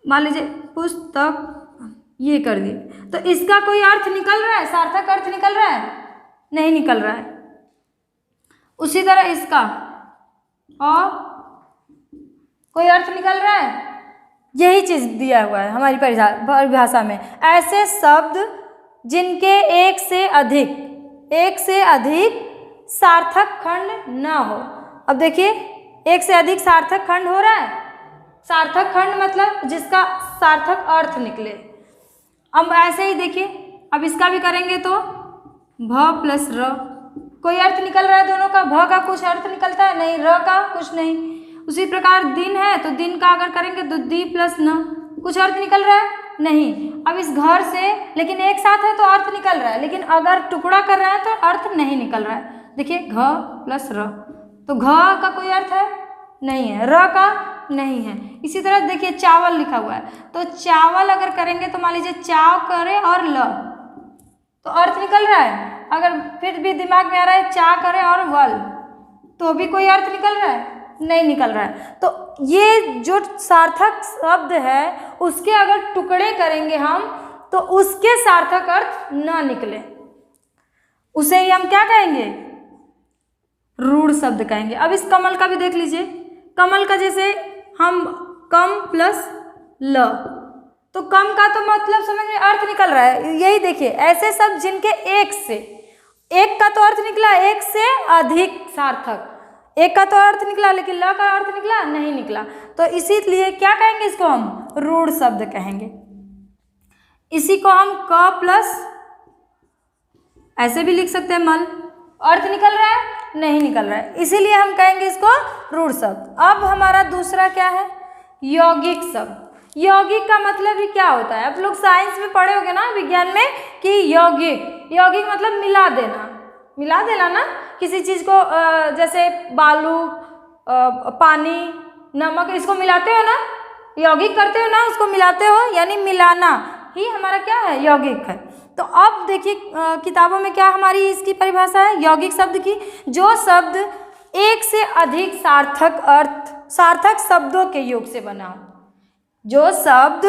A: मान लीजिए पुस्तक ये कर दिए, तो इसका कोई अर्थ निकल रहा है? सार्थक अर्थ निकल रहा है? नहीं निकल रहा है। उसी तरह इसका और कोई अर्थ निकल रहा है? यही चीज़ दिया हुआ है हमारी परिभाषा में। ऐसे शब्द जिनके एक से अधिक सार्थक खंड न हो। अब देखिए, एक से अधिक सार्थक खंड हो रहा है। सार्थक खंड मतलब जिसका सार्थक अर्थ निकले। अब ऐसे ही देखिए, अब इसका भी करेंगे तो भ प्लस र, कोई अर्थ निकल रहा है दोनों का। भ का कुछ अर्थ निकलता है नहीं, र का कुछ नहीं। उसी प्रकार दिन है तो दिन का अगर करेंगे तो दी प्लस न, कुछ अर्थ निकल रहा है नहीं। अब इस घर से, लेकिन एक साथ है तो अर्थ निकल रहा है, लेकिन अगर टुकड़ा कर रहा है तो अर्थ नहीं निकल रहा है। देखिए घ प्लस र, तो घ का कोई अर्थ है नहीं है, र का नहीं है। इसी तरह देखिए चावल लिखा हुआ है, तो चावल अगर करेंगे तो मान लीजिए चाव करे और ल, तो अर्थ निकल रहा है। अगर फिर भी दिमाग में आ रहा है चा करे और वल, तो भी कोई अर्थ निकल रहा है नहीं निकल रहा है। तो ये जो सार्थक शब्द है उसके अगर टुकड़े करेंगे हम तो उसके सार्थक अर्थ न निकले, उसे ही हम क्या कहेंगे, रूढ़ शब्द कहेंगे। अब इस कमल का भी देख लीजिए, कमल का जैसे हम कम प्लस ल, तो कम का तो मतलब समझ में अर्थ निकल रहा है। यही देखिए, ऐसे शब्द जिनके एक का तो अर्थ निकला, एक से अधिक सार्थक, एक का तो अर्थ निकला लेकिन ल का अर्थ निकला नहीं निकला, तो इसीलिए क्या कहेंगे, इसको हम रूढ़ शब्द कहेंगे। इसी को हम क प्लस ऐसे भी लिख सकते हैं मल, अर्थ निकल रहा है नहीं निकल रहा है, इसीलिए हम कहेंगे इसको रूढ़ शब्द। अब हमारा दूसरा क्या है, यौगिक शब्द। यौगिक का मतलब ही क्या होता है, आप लोग साइंस में पढ़े होंगे ना, विज्ञान में, कि यौगिक मतलब मिला देना ना किसी चीज़ को, जैसे बालू, पानी, नमक, इसको मिलाते हो ना, यौगिक करते हो ना, उसको मिलाते हो, यानी मिलाना ही हमारा क्या है, यौगिक है। तो अब देखिए किताबों में क्या हमारी इसकी परिभाषा है यौगिक शब्द की, जो शब्द एक से अधिक सार्थक शब्दों के योग से बना हो, जो शब्द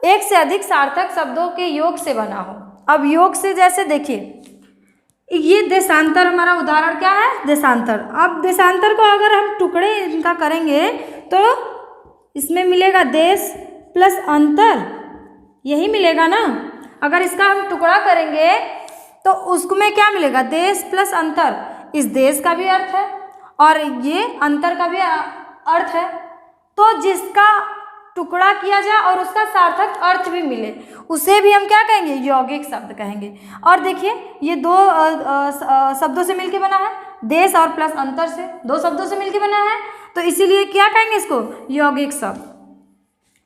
A: एक से अधिक सार्थक शब्दों के योग से बना हो। अब योग से जैसे देखिए, ये देशांतर हमारा उदाहरण क्या है, देशांतर। अब देशांतर को अगर हम टुकड़े इनका करेंगे तो इसमें मिलेगा देश प्लस अंतर, यही मिलेगा ना। अगर इसका हम टुकड़ा करेंगे तो उसमें क्या मिलेगा, देश प्लस अंतर। इस देश का भी अर्थ है और ये अंतर का भी अर्थ है, तो जिसका टुकड़ा किया जाए और उसका सार्थक अर्थ भी मिले, उसे भी हम क्या कहेंगे, यौगिक शब्द कहेंगे। और देखिए ये दो शब्दों से मिलके बना है, देश और प्लस अंतर से, दो शब्दों से मिलके बना है, तो इसीलिए क्या कहेंगे इसको, यौगिक शब्द।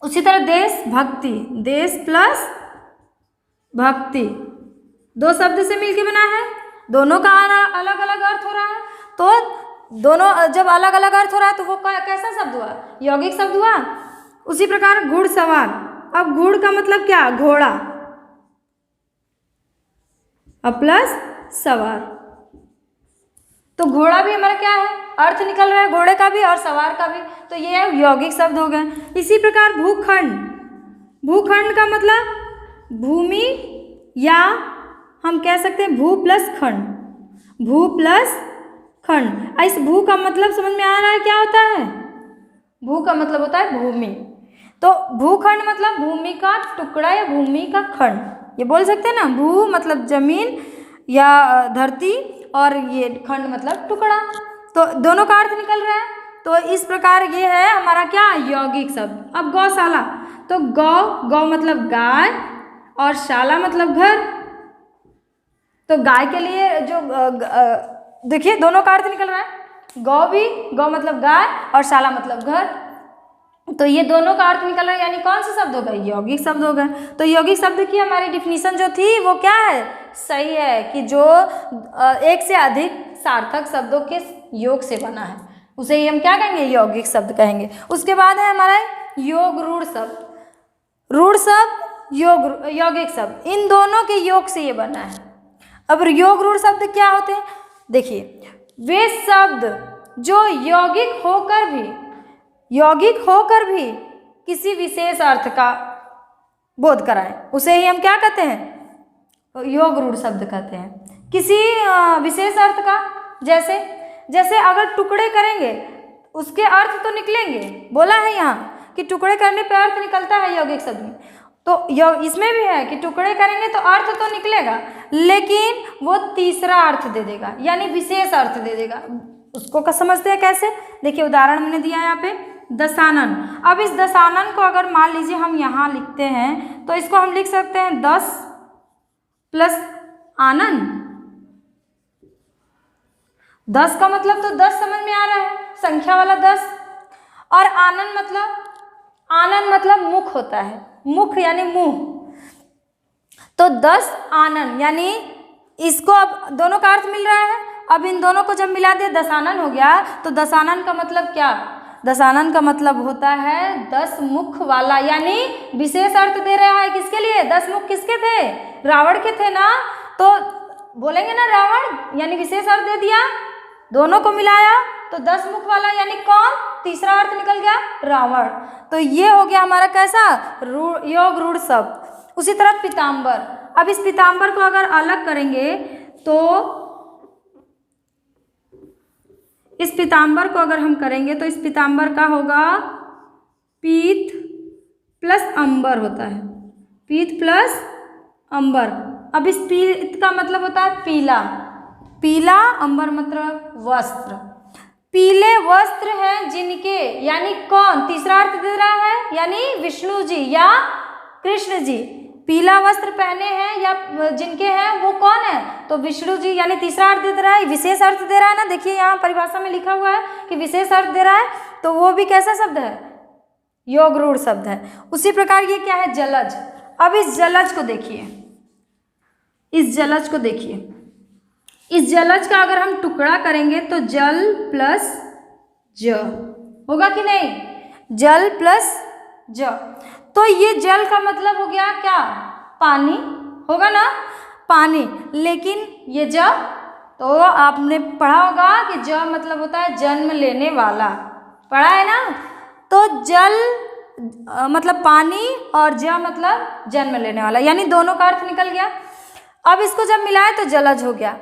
A: उसी तरह देश भक्ति, देश प्लस भक्ति, दो शब्द से मिलके बना है, दोनों का अलग अलग अर्थ हो रहा है, तो दोनों जब अलग अलग अर्थ हो रहा है तो वो कैसा शब्द हुआ, यौगिक शब्द हुआ। उसी प्रकार घुड़सवार, अब घुड़ का मतलब क्या, घोड़ा, अब प्लस सवार, तो घोड़ा भी हमारा क्या है, अर्थ निकल रहा है घोड़े का भी और सवार का भी, तो ये यौगिक शब्द हो गए। इसी प्रकार भूखंड, भूखंड का मतलब भूमि, या हम कह सकते हैं भू प्लस खंड, भू प्लस खंड। इस भू का मतलब समझ में आ रहा है क्या होता है, भू का मतलब होता है भूमि, तो भूखंड मतलब भूमि का टुकड़ा या भूमि का खंड, ये बोल सकते हैं ना। भू मतलब जमीन या धरती और ये खंड मतलब टुकड़ा, तो दोनों का अर्थ निकल रहा है। तो इस प्रकार ये है हमारा क्या, यौगिक शब्द। अब गौशाला, तो गौ मतलब गाय और शाला मतलब घर, तो गाय के लिए जो देखिए दोनों का अर्थ निकल रहा है, गौ मतलब गाय और शाला मतलब घर, तो ये दोनों का अर्थ निकल रहा है, यानी कौन सा शब्द होगा, यौगिक शब्द होगा। तो यौगिक शब्द की हमारी डिफिनीशन जो थी वो क्या है, सही है, कि जो एक से अधिक सार्थक शब्दों के योग से बना है उसे ही हम क्या कहेंगे, यौगिक शब्द कहेंगे। उसके बाद है हमारा योग रूढ़ शब्द, रूढ़ शब्द यौगिक शब्द, इन दोनों के योग से ये बना है। अब योग रूढ़ शब्द क्या होते हैं, देखिए वे शब्द जो यौगिक होकर भी किसी विशेष अर्थ का बोध कराएं, उसे ही हम क्या कहते हैं, योग रूढ़ शब्द कहते हैं। किसी विशेष अर्थ का, जैसे अगर टुकड़े करेंगे उसके अर्थ तो निकलेंगे, बोला है यहाँ कि टुकड़े करने पे अर्थ निकलता है यौगिक शब्द में, तो इसमें भी है कि टुकड़े करेंगे तो अर्थ तो निकलेगा, लेकिन वो तीसरा अर्थ दे देगा, यानी विशेष अर्थ दे देगा। उसको का समझते हैं कैसे, देखिए उदाहरण हमने दिया है यहाँ पे दशानन। अब इस दशानन को अगर मान लीजिए हम यहाँ लिखते हैं तो इसको हम लिख सकते हैं 10 प्लस आनन। 10 का मतलब तो 10 समझ में आ रहा है, संख्या वाला 10, और आनन मतलब मुख होता है, मुख यानी मुंह, तो 10 आनन, यानी इसको अब दोनों का अर्थ मिल रहा है। अब इन दोनों को जब मिला दिया दशानन हो गया, तो दशानन का मतलब क्या, दशानन का मतलब होता है 10 मुख वाला, यानी विशेष अर्थ दे रहा है। किसके लिए, 10 मुख किसके थे, रावण के थे ना, तो बोलेंगे ना रावण, यानी विशेष अर्थ दे दिया, दोनों को मिलाया तो 10 मुख वाला, यानी कौन, तीसरा अर्थ निकल गया रावण। तो ये हो गया हमारा कैसा, योग रूढ़ शब्द। उसी तरह पीताम्बर। अब इस पीताम्बर को अगर अलग करेंगे तो इस पीताम्बर को अगर हम करेंगे तो इस पीताम्बर का होगा पीत प्लस अंबर होता है, पीत प्लस अंबर। अब इस पीत का मतलब होता है पीला, पीला, अंबर मतलब वस्त्र। पीले वस्त्र हैं जिनके, यानी कौन, तीसरा अर्थ दे रहा है, यानी विष्णु जी या कृष्ण जी पीला वस्त्र पहने हैं या जिनके हैं वो कौन है, तो विष्णु जी, यानी तीसरा अर्थ दे रहा है, विशेष अर्थ दे रहा है ना। देखिए यहाँ परिभाषा में लिखा हुआ है कि विशेष अर्थ दे रहा है, तो वो भी कैसा शब्द है, योग रूढ़ शब्द है। उसी प्रकार ये क्या है, जलज। अब इस जलज को देखिए, इस जलज को देखिए, इस जलज का अगर हम टुकड़ा करेंगे तो जल प्लस ज होगा कि नहीं, जल प्लस ज। तो ये जल का मतलब हो गया क्या, पानी होगा ना, पानी। लेकिन ये ज, तो आपने पढ़ा होगा कि ज मतलब होता है जन्म लेने वाला, पढ़ा है ना। तो जल मतलब पानी और ज मतलब जन्म लेने वाला, यानी दोनों का अर्थ निकल गया। अब इसको जब मिलाए तो जलज हो गया,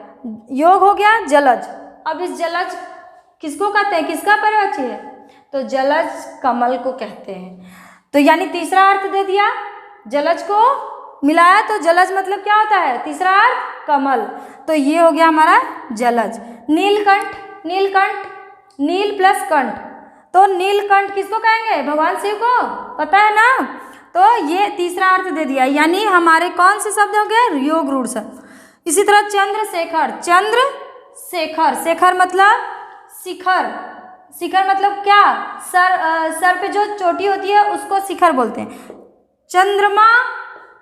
A: योग हो गया जलज। अब इस जलज किसको कहते हैं, किसका पर्यायवाची है, तो जलज कमल को कहते हैं। तो यानी तीसरा अर्थ दे दिया, जलज को मिलाया तो जलज मतलब क्या होता है, तीसरा अर्थ कमल। तो ये हो गया हमारा जलज। नीलकंठ, नीलकंठ, नील प्लस कंठ, तो नीलकंठ किसको कहेंगे, भगवान शिव को, पता है ना। तो ये तीसरा अर्थ दे दिया, यानी हमारे कौन से शब्द हो गए, योग रूढ़ शब्द। इसी तरह चंद्रशेखर, चंद्रशेखर, शेखर मतलब शिखर, शिखर मतलब क्या, सर पे जो चोटी होती है उसको शिखर बोलते हैं। चंद्रमा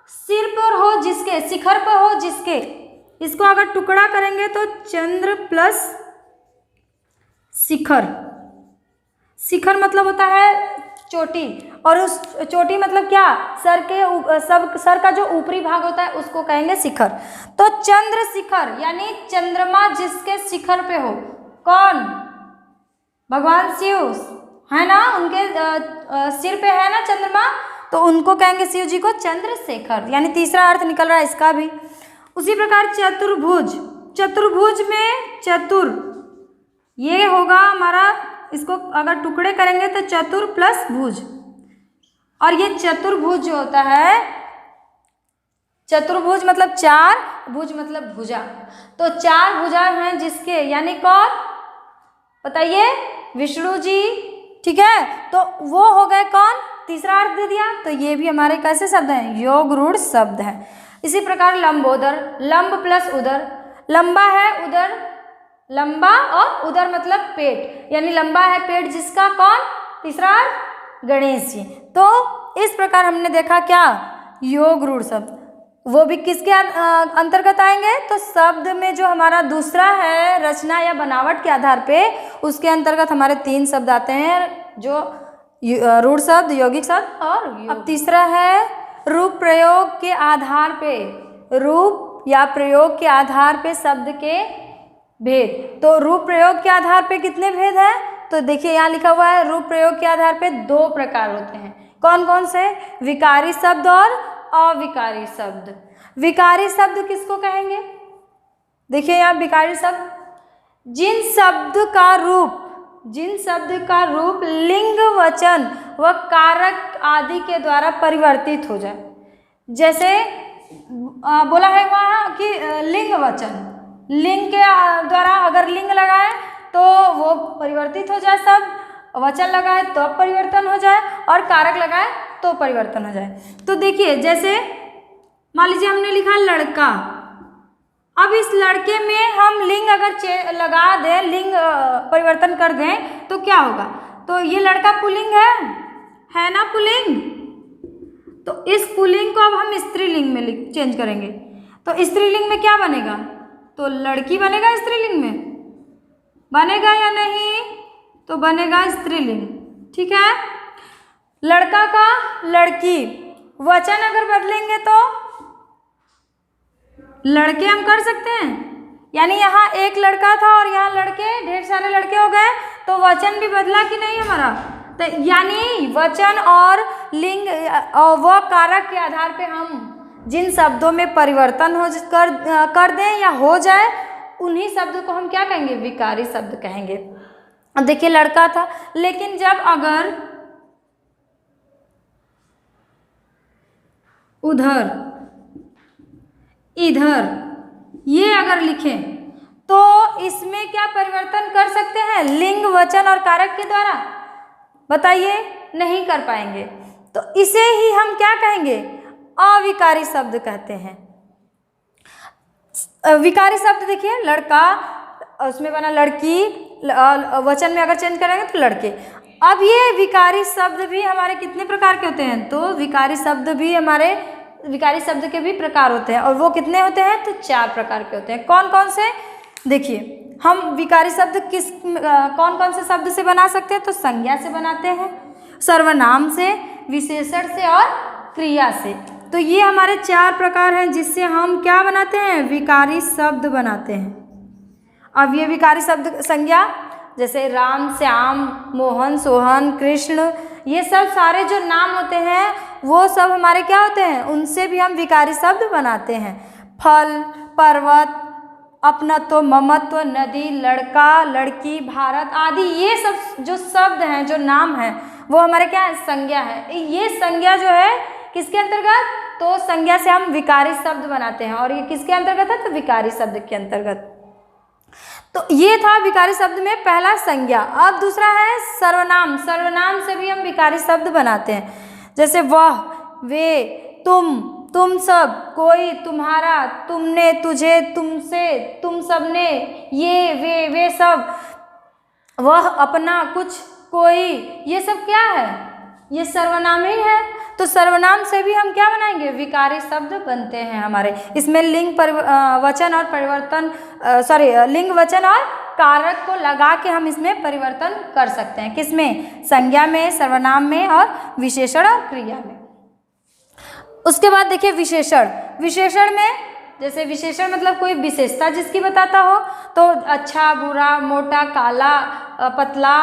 A: सिर पर हो जिसके, शिखर पर हो जिसके, इसको अगर टुकड़ा करेंगे तो चंद्र प्लस शिखर। शिखर मतलब होता है चोटी, और उस चोटी मतलब क्या, सर के सर का जो ऊपरी भाग होता है उसको कहेंगे शिखर। तो चंद्र शिखर, यानी चंद्रमा जिसके शिखर पे हो, कौन, भगवान शिव है ना, उनके सिर पे है ना चंद्रमा, तो उनको कहेंगे शिव जी को चंद्रशेखर, यानी तीसरा अर्थ निकल रहा है इसका भी। उसी प्रकार चतुर्भुज, चतुर्भुज में चतुर, ये होगा हमारा, इसको अगर टुकड़े करेंगे तो चतुर प्लस भुज, और ये चतुर्भुज जो होता है, चतुर्भुज मतलब चार, भुज मतलब भुजा, तो चार भुजा हैं जिसके, यानी कौन बताइए, विष्णु जी, ठीक है। तो वो हो गए कौन, तीसरा अर्थ दे दिया। तो ये भी हमारे कैसे शब्द हैं, योग रूढ़ शब्द हैं। इसी प्रकार लंबोदर, लंब प्लस उदर, लंबा है उदर, लंबा और उदर मतलब पेट, यानी लंबा है पेट जिसका, कौन, तीसरा अर्थ गणेश जी। तो इस प्रकार हमने देखा क्या, योग रूढ़ शब्द, वो भी किसके अंतर्गत आएंगे, तो शब्द में जो हमारा दूसरा है रचना या बनावट के आधार पे, उसके अंतर्गत हमारे 3 शब्द आते हैं, जो रूढ़ शब्द, यौगिक शब्द और अब तीसरा है रूप प्रयोग के आधार पे, रूप या प्रयोग के आधार पे शब्द के भेद। तो रूप प्रयोग के आधार पे कितने भेद हैं, तो देखिए यहाँ लिखा हुआ है, रूप प्रयोग के आधार पे 2 प्रकार होते हैं। कौन कौन से, विकारी शब्द और अविकारी शब्द। विकारी शब्द किसको कहेंगे, देखिए यहाँ विकारी शब्द, जिन शब्द का रूप जिन शब्द का रूप लिंग, वचन व कारक आदि के द्वारा परिवर्तित हो जाए। जैसे बोला है वहाँ कि लिंग, वचन, लिंग के द्वारा अगर लिंग लगाए तो वो परिवर्तित हो जाए शब्द, वचन लगाए तो परिवर्तन हो जाए, और कारक लगाए तो परिवर्तन हो जाए। तो देखिए, जैसे मान लीजिए हमने लिखा लड़का, अब इस लड़के में हम लिंग अगर लगा दें, लिंग परिवर्तन कर दें तो क्या होगा? तो ये लड़का पुल्लिंग है ना, पुल्लिंग। तो इस पुल्लिंग को अब हम स्त्रीलिंग में चेंज करेंगे, तो स्त्रीलिंग में क्या बनेगा? तो लड़की बनेगा, स्त्रीलिंग में बनेगा या नहीं? तो बनेगा स्त्रीलिंग, ठीक है। लड़का का लड़की, वचन अगर बदलेंगे तो लड़के हम कर सकते हैं, यानी यहाँ एक लड़का था और यहाँ लड़के, ढेर सारे लड़के हो गए, तो वचन भी बदला कि नहीं हमारा? तो यानी वचन और लिंग और व कारक के आधार पे हम जिन शब्दों में परिवर्तन कर दें या हो जाए, उन्हीं शब्द को हम क्या कहेंगे? विकारी शब्द कहेंगे। अब देखिए, लड़का था, लेकिन जब अगर उधर, इधर ये अगर लिखें तो इसमें क्या परिवर्तन कर सकते हैं? लिंग, वचन और कारक के द्वारा? बताइए, नहीं कर पाएंगे। तो इसे ही हम क्या कहेंगे? अविकारी शब्द कहते हैं। विकारी शब्द देखिए, लड़का, उसमें बना लड़की, वचन में अगर चेंज करेंगे तो लड़के। अब ये विकारी शब्द भी हमारे कितने प्रकार के होते हैं? तो विकारी शब्द भी हमारे, विकारी शब्द के भी प्रकार होते हैं, और वो कितने होते हैं? तो 4 प्रकार के होते हैं। कौन कौन से? देखिए, हम विकारी शब्द कौन कौन से शब्द से बना सकते हैं? तो संज्ञा से बनाते हैं, सर्वनाम से, विशेषण से और क्रिया से। तो ये हमारे 4 प्रकार हैं जिससे हम क्या बनाते हैं? विकारी शब्द बनाते हैं। अब ये विकारी शब्द संज्ञा, जैसे राम, श्याम, मोहन, सोहन, कृष्ण, ये सब सारे जो नाम होते हैं वो सब हमारे क्या होते हैं? उनसे भी हम विकारी शब्द बनाते हैं। फल, पर्वत, अपनत्व, ममत्व, नदी, लड़का, लड़की, भारत आदि, ये सब जो शब्द हैं, जो नाम हैं, वो हमारे क्या है? संज्ञा है। ये संज्ञा जो है किसके अंतर्गत? तो संज्ञा से हम विकारी शब्द बनाते हैं, और ये किसके अंतर्गत है? तो विकारी शब्द के अंतर्गत। तो ये था विकारी शब्द में पहला संज्ञा। अब दूसरा है सर्वनाम। सर्वनाम से भी हम विकारी शब्द बनाते हैं, जैसे वह, वे, तुम सब, कोई, तुम्हारा, तुमने, तुझे, तुमसे, तुम सबने, ये, वे सब, वह, अपना, कुछ, कोई, ये सब क्या है? ये सर्वनाम ही है। तो सर्वनाम से भी हम क्या बनाएंगे? विकारी शब्द बनते हैं हमारे। इसमें लिंग, वचन और परिवर्तन, लिंग, वचन और कारक को लगा के हम इसमें परिवर्तन कर सकते हैं। किसमें? संज्ञा में, सर्वनाम में और विशेषण और क्रिया में। उसके बाद देखिए विशेषण। विशेषण में, जैसे विशेषण मतलब कोई विशेषता जिसकी बताता हो, तो अच्छा, बुरा, मोटा, काला, पतला,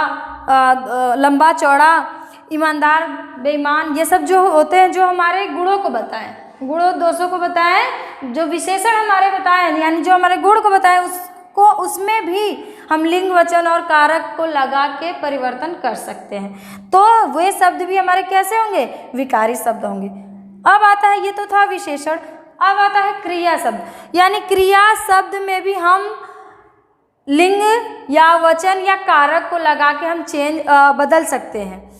A: लंबा, चौड़ा, ईमानदार, बेईमान, ये सब जो होते हैं, जो हमारे गुणों को बताएं, गुणों दोषों को बताएं, जो विशेषण हमारे बताएं, यानी जो हमारे गुण को बताएं, उसको, उसमें भी हम लिंग, वचन और कारक को लगा के परिवर्तन कर सकते हैं। तो वे शब्द भी हमारे कैसे होंगे? विकारी शब्द होंगे। अब आता है, ये तो था विशेषण, अब आता है क्रिया शब्द। यानी क्रिया शब्द में भी हम लिंग या वचन या कारक को लगा के हम बदल सकते हैं।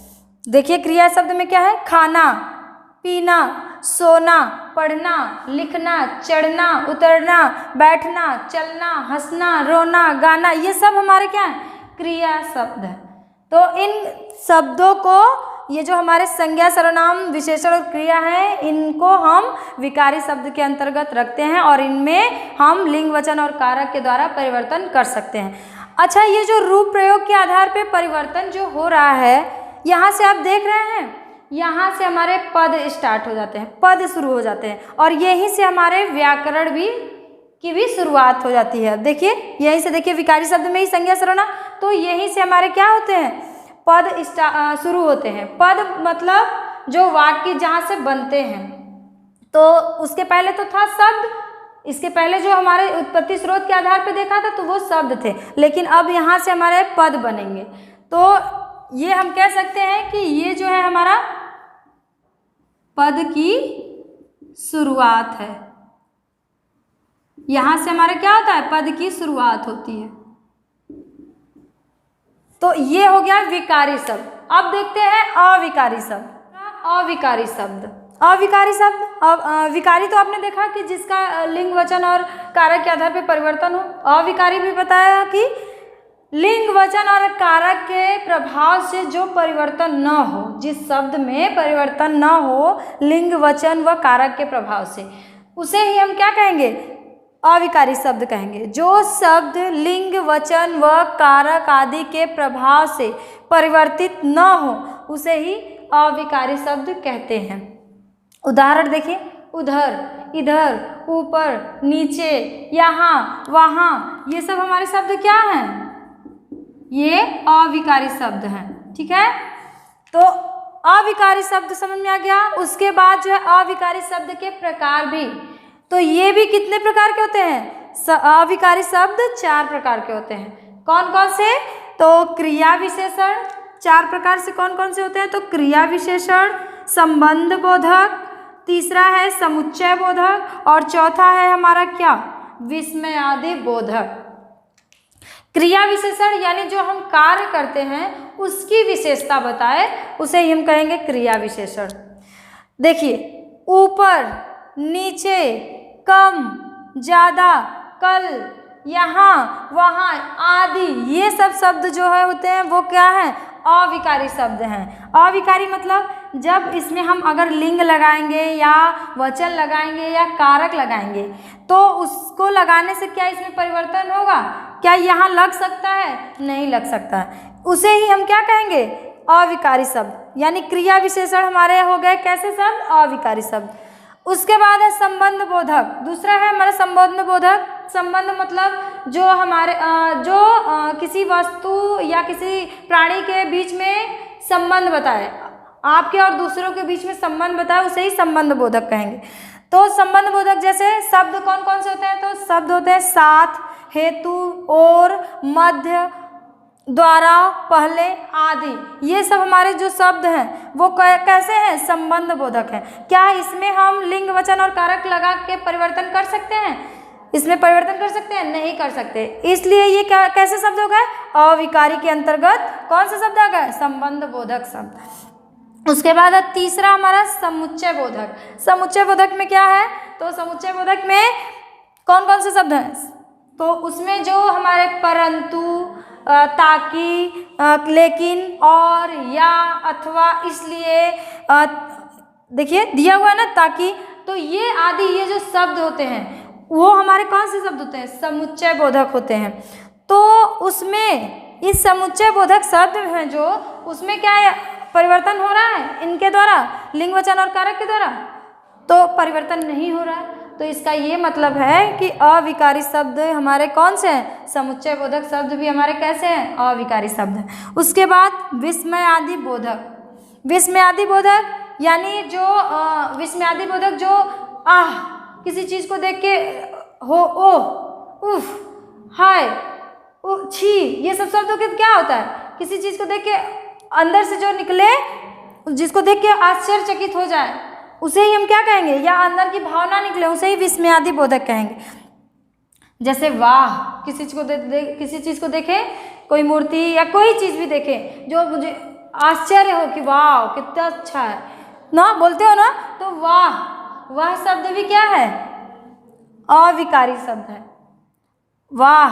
A: देखिए क्रिया शब्द में क्या है? खाना, पीना, सोना, पढ़ना, लिखना, चढ़ना, उतरना, बैठना, चलना, हंसना, रोना, गाना, ये सब हमारे क्या है? क्रिया शब्द है। तो इन शब्दों को, ये जो हमारे संज्ञा, सर्वनाम, विशेषण और क्रिया है, इनको हम विकारी शब्द के अंतर्गत रखते हैं और इनमें हम लिंग, वचन और कारक के द्वारा परिवर्तन कर सकते हैं। अच्छा, ये जो रूप प्रयोग के आधार पर परिवर्तन जो हो रहा है, यहाँ से आप देख रहे हैं, यहाँ से हमारे पद स्टार्ट हो जाते हैं, पद शुरू हो जाते हैं, और यहीं से हमारे व्याकरण की भी शुरुआत हो जाती है। देखिए यहीं से, देखिए विकारी शब्द में ही संज्ञा, सर्वनाम, तो यहीं से हमारे क्या होते हैं? पद शुरू होते हैं। पद मतलब जो वाक्य जहाँ से बनते हैं। तो उसके पहले तो था शब्द, इसके पहले जो हमारे उत्पत्ति स्रोत के आधार पर देखा था तो वो शब्द थे, लेकिन अब यहाँ से हमारे पद बनेंगे। तो ये हम कह सकते हैं कि ये जो है हमारा पद की शुरुआत है। यहाँ से हमारा क्या होता है, पद की शुरुआत होती है। तो ये हो गया विकारी शब्द। अब देखते हैं अविकारी शब्द। अविकारी शब्द, अविकारी शब्द, विकारी तो आपने देखा कि जिसका लिंग वचन और कारक के आधार पर परिवर्तन हो। अविकारी भी बताया कि लिंग वचन और कारक के प्रभाव से जो परिवर्तन न हो, जिस शब्द में परिवर्तन न हो लिंग वचन व कारक के प्रभाव से, उसे ही हम क्या कहेंगे, अविकारी शब्द कहेंगे। जो शब्द लिंग वचन व कारक आदि के प्रभाव से परिवर्तित न हो उसे ही अविकारी शब्द कहते हैं। उदाहरण देखिए, उधर, इधर, ऊपर, नीचे, यहाँ, वहाँ, ये सब हमारे शब्द क्या हैं, ये अविकारी शब्द हैं। ठीक है, तो अविकारी शब्द समझ में आ गया। उसके बाद जो है अविकारी शब्द के प्रकार भी, तो ये भी कितने प्रकार के होते हैं, अविकारी शब्द 4 प्रकार के होते हैं। कौन कौन से, तो क्रिया विशेषण 4 प्रकार से कौन कौन से होते हैं, तो क्रिया विशेषण, संबंध बोधक, तीसरा है समुच्चय बोधक और चौथा है हमारा क्या, विस्मयादि बोधक। क्रिया विशेषण यानी जो हम कार्य करते हैं उसकी विशेषता बताए, उसे ही हम कहेंगे क्रिया विशेषण। देखिए, ऊपर, नीचे, कम, ज़्यादा, कल, यहाँ, वहाँ आदि, ये सब शब्द जो है होते हैं वो क्या है, अविकारी शब्द हैं। अविकारी मतलब जब इसमें हम अगर लिंग लगाएंगे या वचन लगाएंगे या कारक लगाएंगे तो उसको लगाने से क्या इसमें परिवर्तन होगा, क्या यहाँ लग सकता है, नहीं लग सकता है, उसे ही हम क्या कहेंगे, अविकारी शब्द। यानी क्रिया विशेषण हमारे हो गए कैसे शब्द, अविकारी शब्द। उसके बाद है संबंध बोधक, दूसरा है हमारा संबंध बोधक। संबंध मतलब जो हमारे किसी वस्तु या किसी प्राणी के बीच में संबंध बताए, आपके और दूसरों के बीच में संबंध बताए, उसे ही संबंध बोधक कहेंगे। तो संबंध बोधक जैसे शब्द कौन कौन से होते हैं, तो शब्द होते हैं साथ, हेतु, और, मध्य, द्वारा, पहले आदि। ये सब हमारे जो शब्द हैं वो कैसे हैं, संबंध बोधक हैं। क्या इसमें हम लिंग वचन और कारक लगा के परिवर्तन कर सकते हैं, इसमें परिवर्तन कर सकते हैं, नहीं कर सकते। इसलिए ये कैसे शब्द हो गए, अविकारी के अंतर्गत कौन सा शब्द आ गया, संबंध बोधक शब्द। उसके बाद है तीसरा हमारा समुच्चय बोधक। समुच्चय बोधक में क्या है, तो समुच्चय बोधक में कौन कौन से शब्द हैं, तो उसमें जो हमारे परंतु, ताकि, लेकिन, और, या, अथवा, इसलिए, देखिए दिया हुआ है ना ताकि, तो ये आदि ये जो शब्द होते हैं वो हमारे कौन से शब्द होते हैं, समुच्चय बोधक होते हैं। तो उसमें इस समुच्चय बोधक शब्द हैं जो, उसमें क्या है, परिवर्तन हो रहा है इनके द्वारा, लिंग वचन और कारक के द्वारा, तो परिवर्तन नहीं हो रहा है। तो इसका ये मतलब है कि अविकारी शब्द हमारे कौन से हैं, समुच्चय बोधक शब्द भी हमारे कैसे हैं, अविकारी शब्द हैं। उसके बाद विस्मयादि बोधक। विस्मयादि बोधक यानी जो विस्मयादि बोधक जो किसी चीज़ को देख के हो, ओ, उफ, हाय, छी, ये सब शब्दों के क्या होता है, किसी चीज़ को देख के अंदर से जो निकले, जिसको देख के आश्चर्यचकित हो जाए, उसे ही हम क्या कहेंगे, या अंदर की भावना निकले, उसे ही विस्मयादि बोधक कहेंगे। जैसे वाह, किसी चीज़ को किसी चीज़ को देखे, कोई मूर्ति या कोई चीज़ भी देखे जो मुझे आश्चर्य हो कि वाह कितना अच्छा है ना, बोलते हो ना, तो वाह, वह शब्द भी क्या है, अविकारी शब्द है। वाह,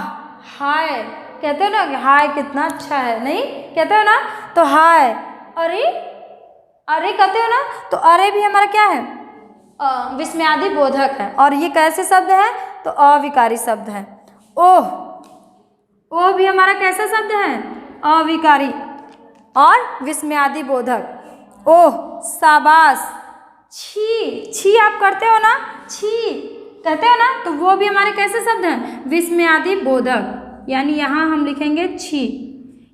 A: हाय, कहते हो ना कि हाय कितना अच्छा है, नहीं कहते हो ना, तो हाय, अरे, अरे कहते हो ना, तो अरे भी हमारा क्या है, विस्मयादि बोधक है। और ये कैसे शब्द है, तो अविकारी शब्द है। ओह, ओह भी हमारा कैसा शब्द है, अविकारी और विस्मयादि बोधक। ओह, शाबाश, छी, छी आप करते हो ना, छी कहते हो ना, तो वो भी हमारे कैसे शब्द हैं, विस्मयादि बोधक। यानी यहाँ हम लिखेंगे छी,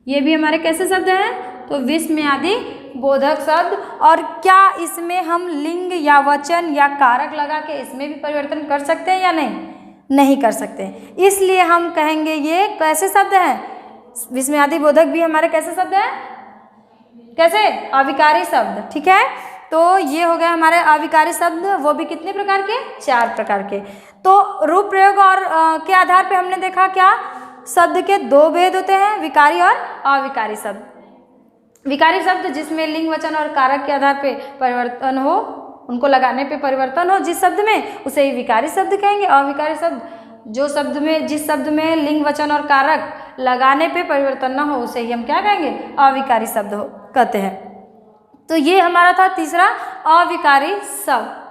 A: ये भी हमारे कैसे शब्द हैं, तो विस्मयादि बोधक शब्द। और क्या इसमें हम लिंग या वचन या कारक लगा के इसमें भी परिवर्तन कर सकते हैं या नहीं, नहीं कर सकते। इसलिए हम कहेंगे ये कैसे शब्द हैं, विस्मयादि बोधक भी हमारे कैसे शब्द हैं, कैसे, अविकारी शब्द। ठीक है, तो ये हो गया हमारे अविकारी शब्द, वो भी कितने प्रकार के, 4 प्रकार के। तो रूप प्रयोग और के आधार पे हमने देखा क्या, शब्द के 2 भेद होते हैं, विकारी और अविकारी शब्द। विकारी शब्द जिसमें लिंग वचन और कारक के आधार पे परिवर्तन हो, उनको लगाने पे परिवर्तन हो जिस शब्द में, उसे ही विकारी शब्द कहेंगे। अविकारी शब्द जो शब्द में, जिस शब्द में लिंग वचन और कारक लगाने पे परिवर्तन ना हो, उसे ही हम क्या कहेंगे, अविकारी शब्द कहते हैं। तो ये हमारा था तीसरा अविकारी शब्द।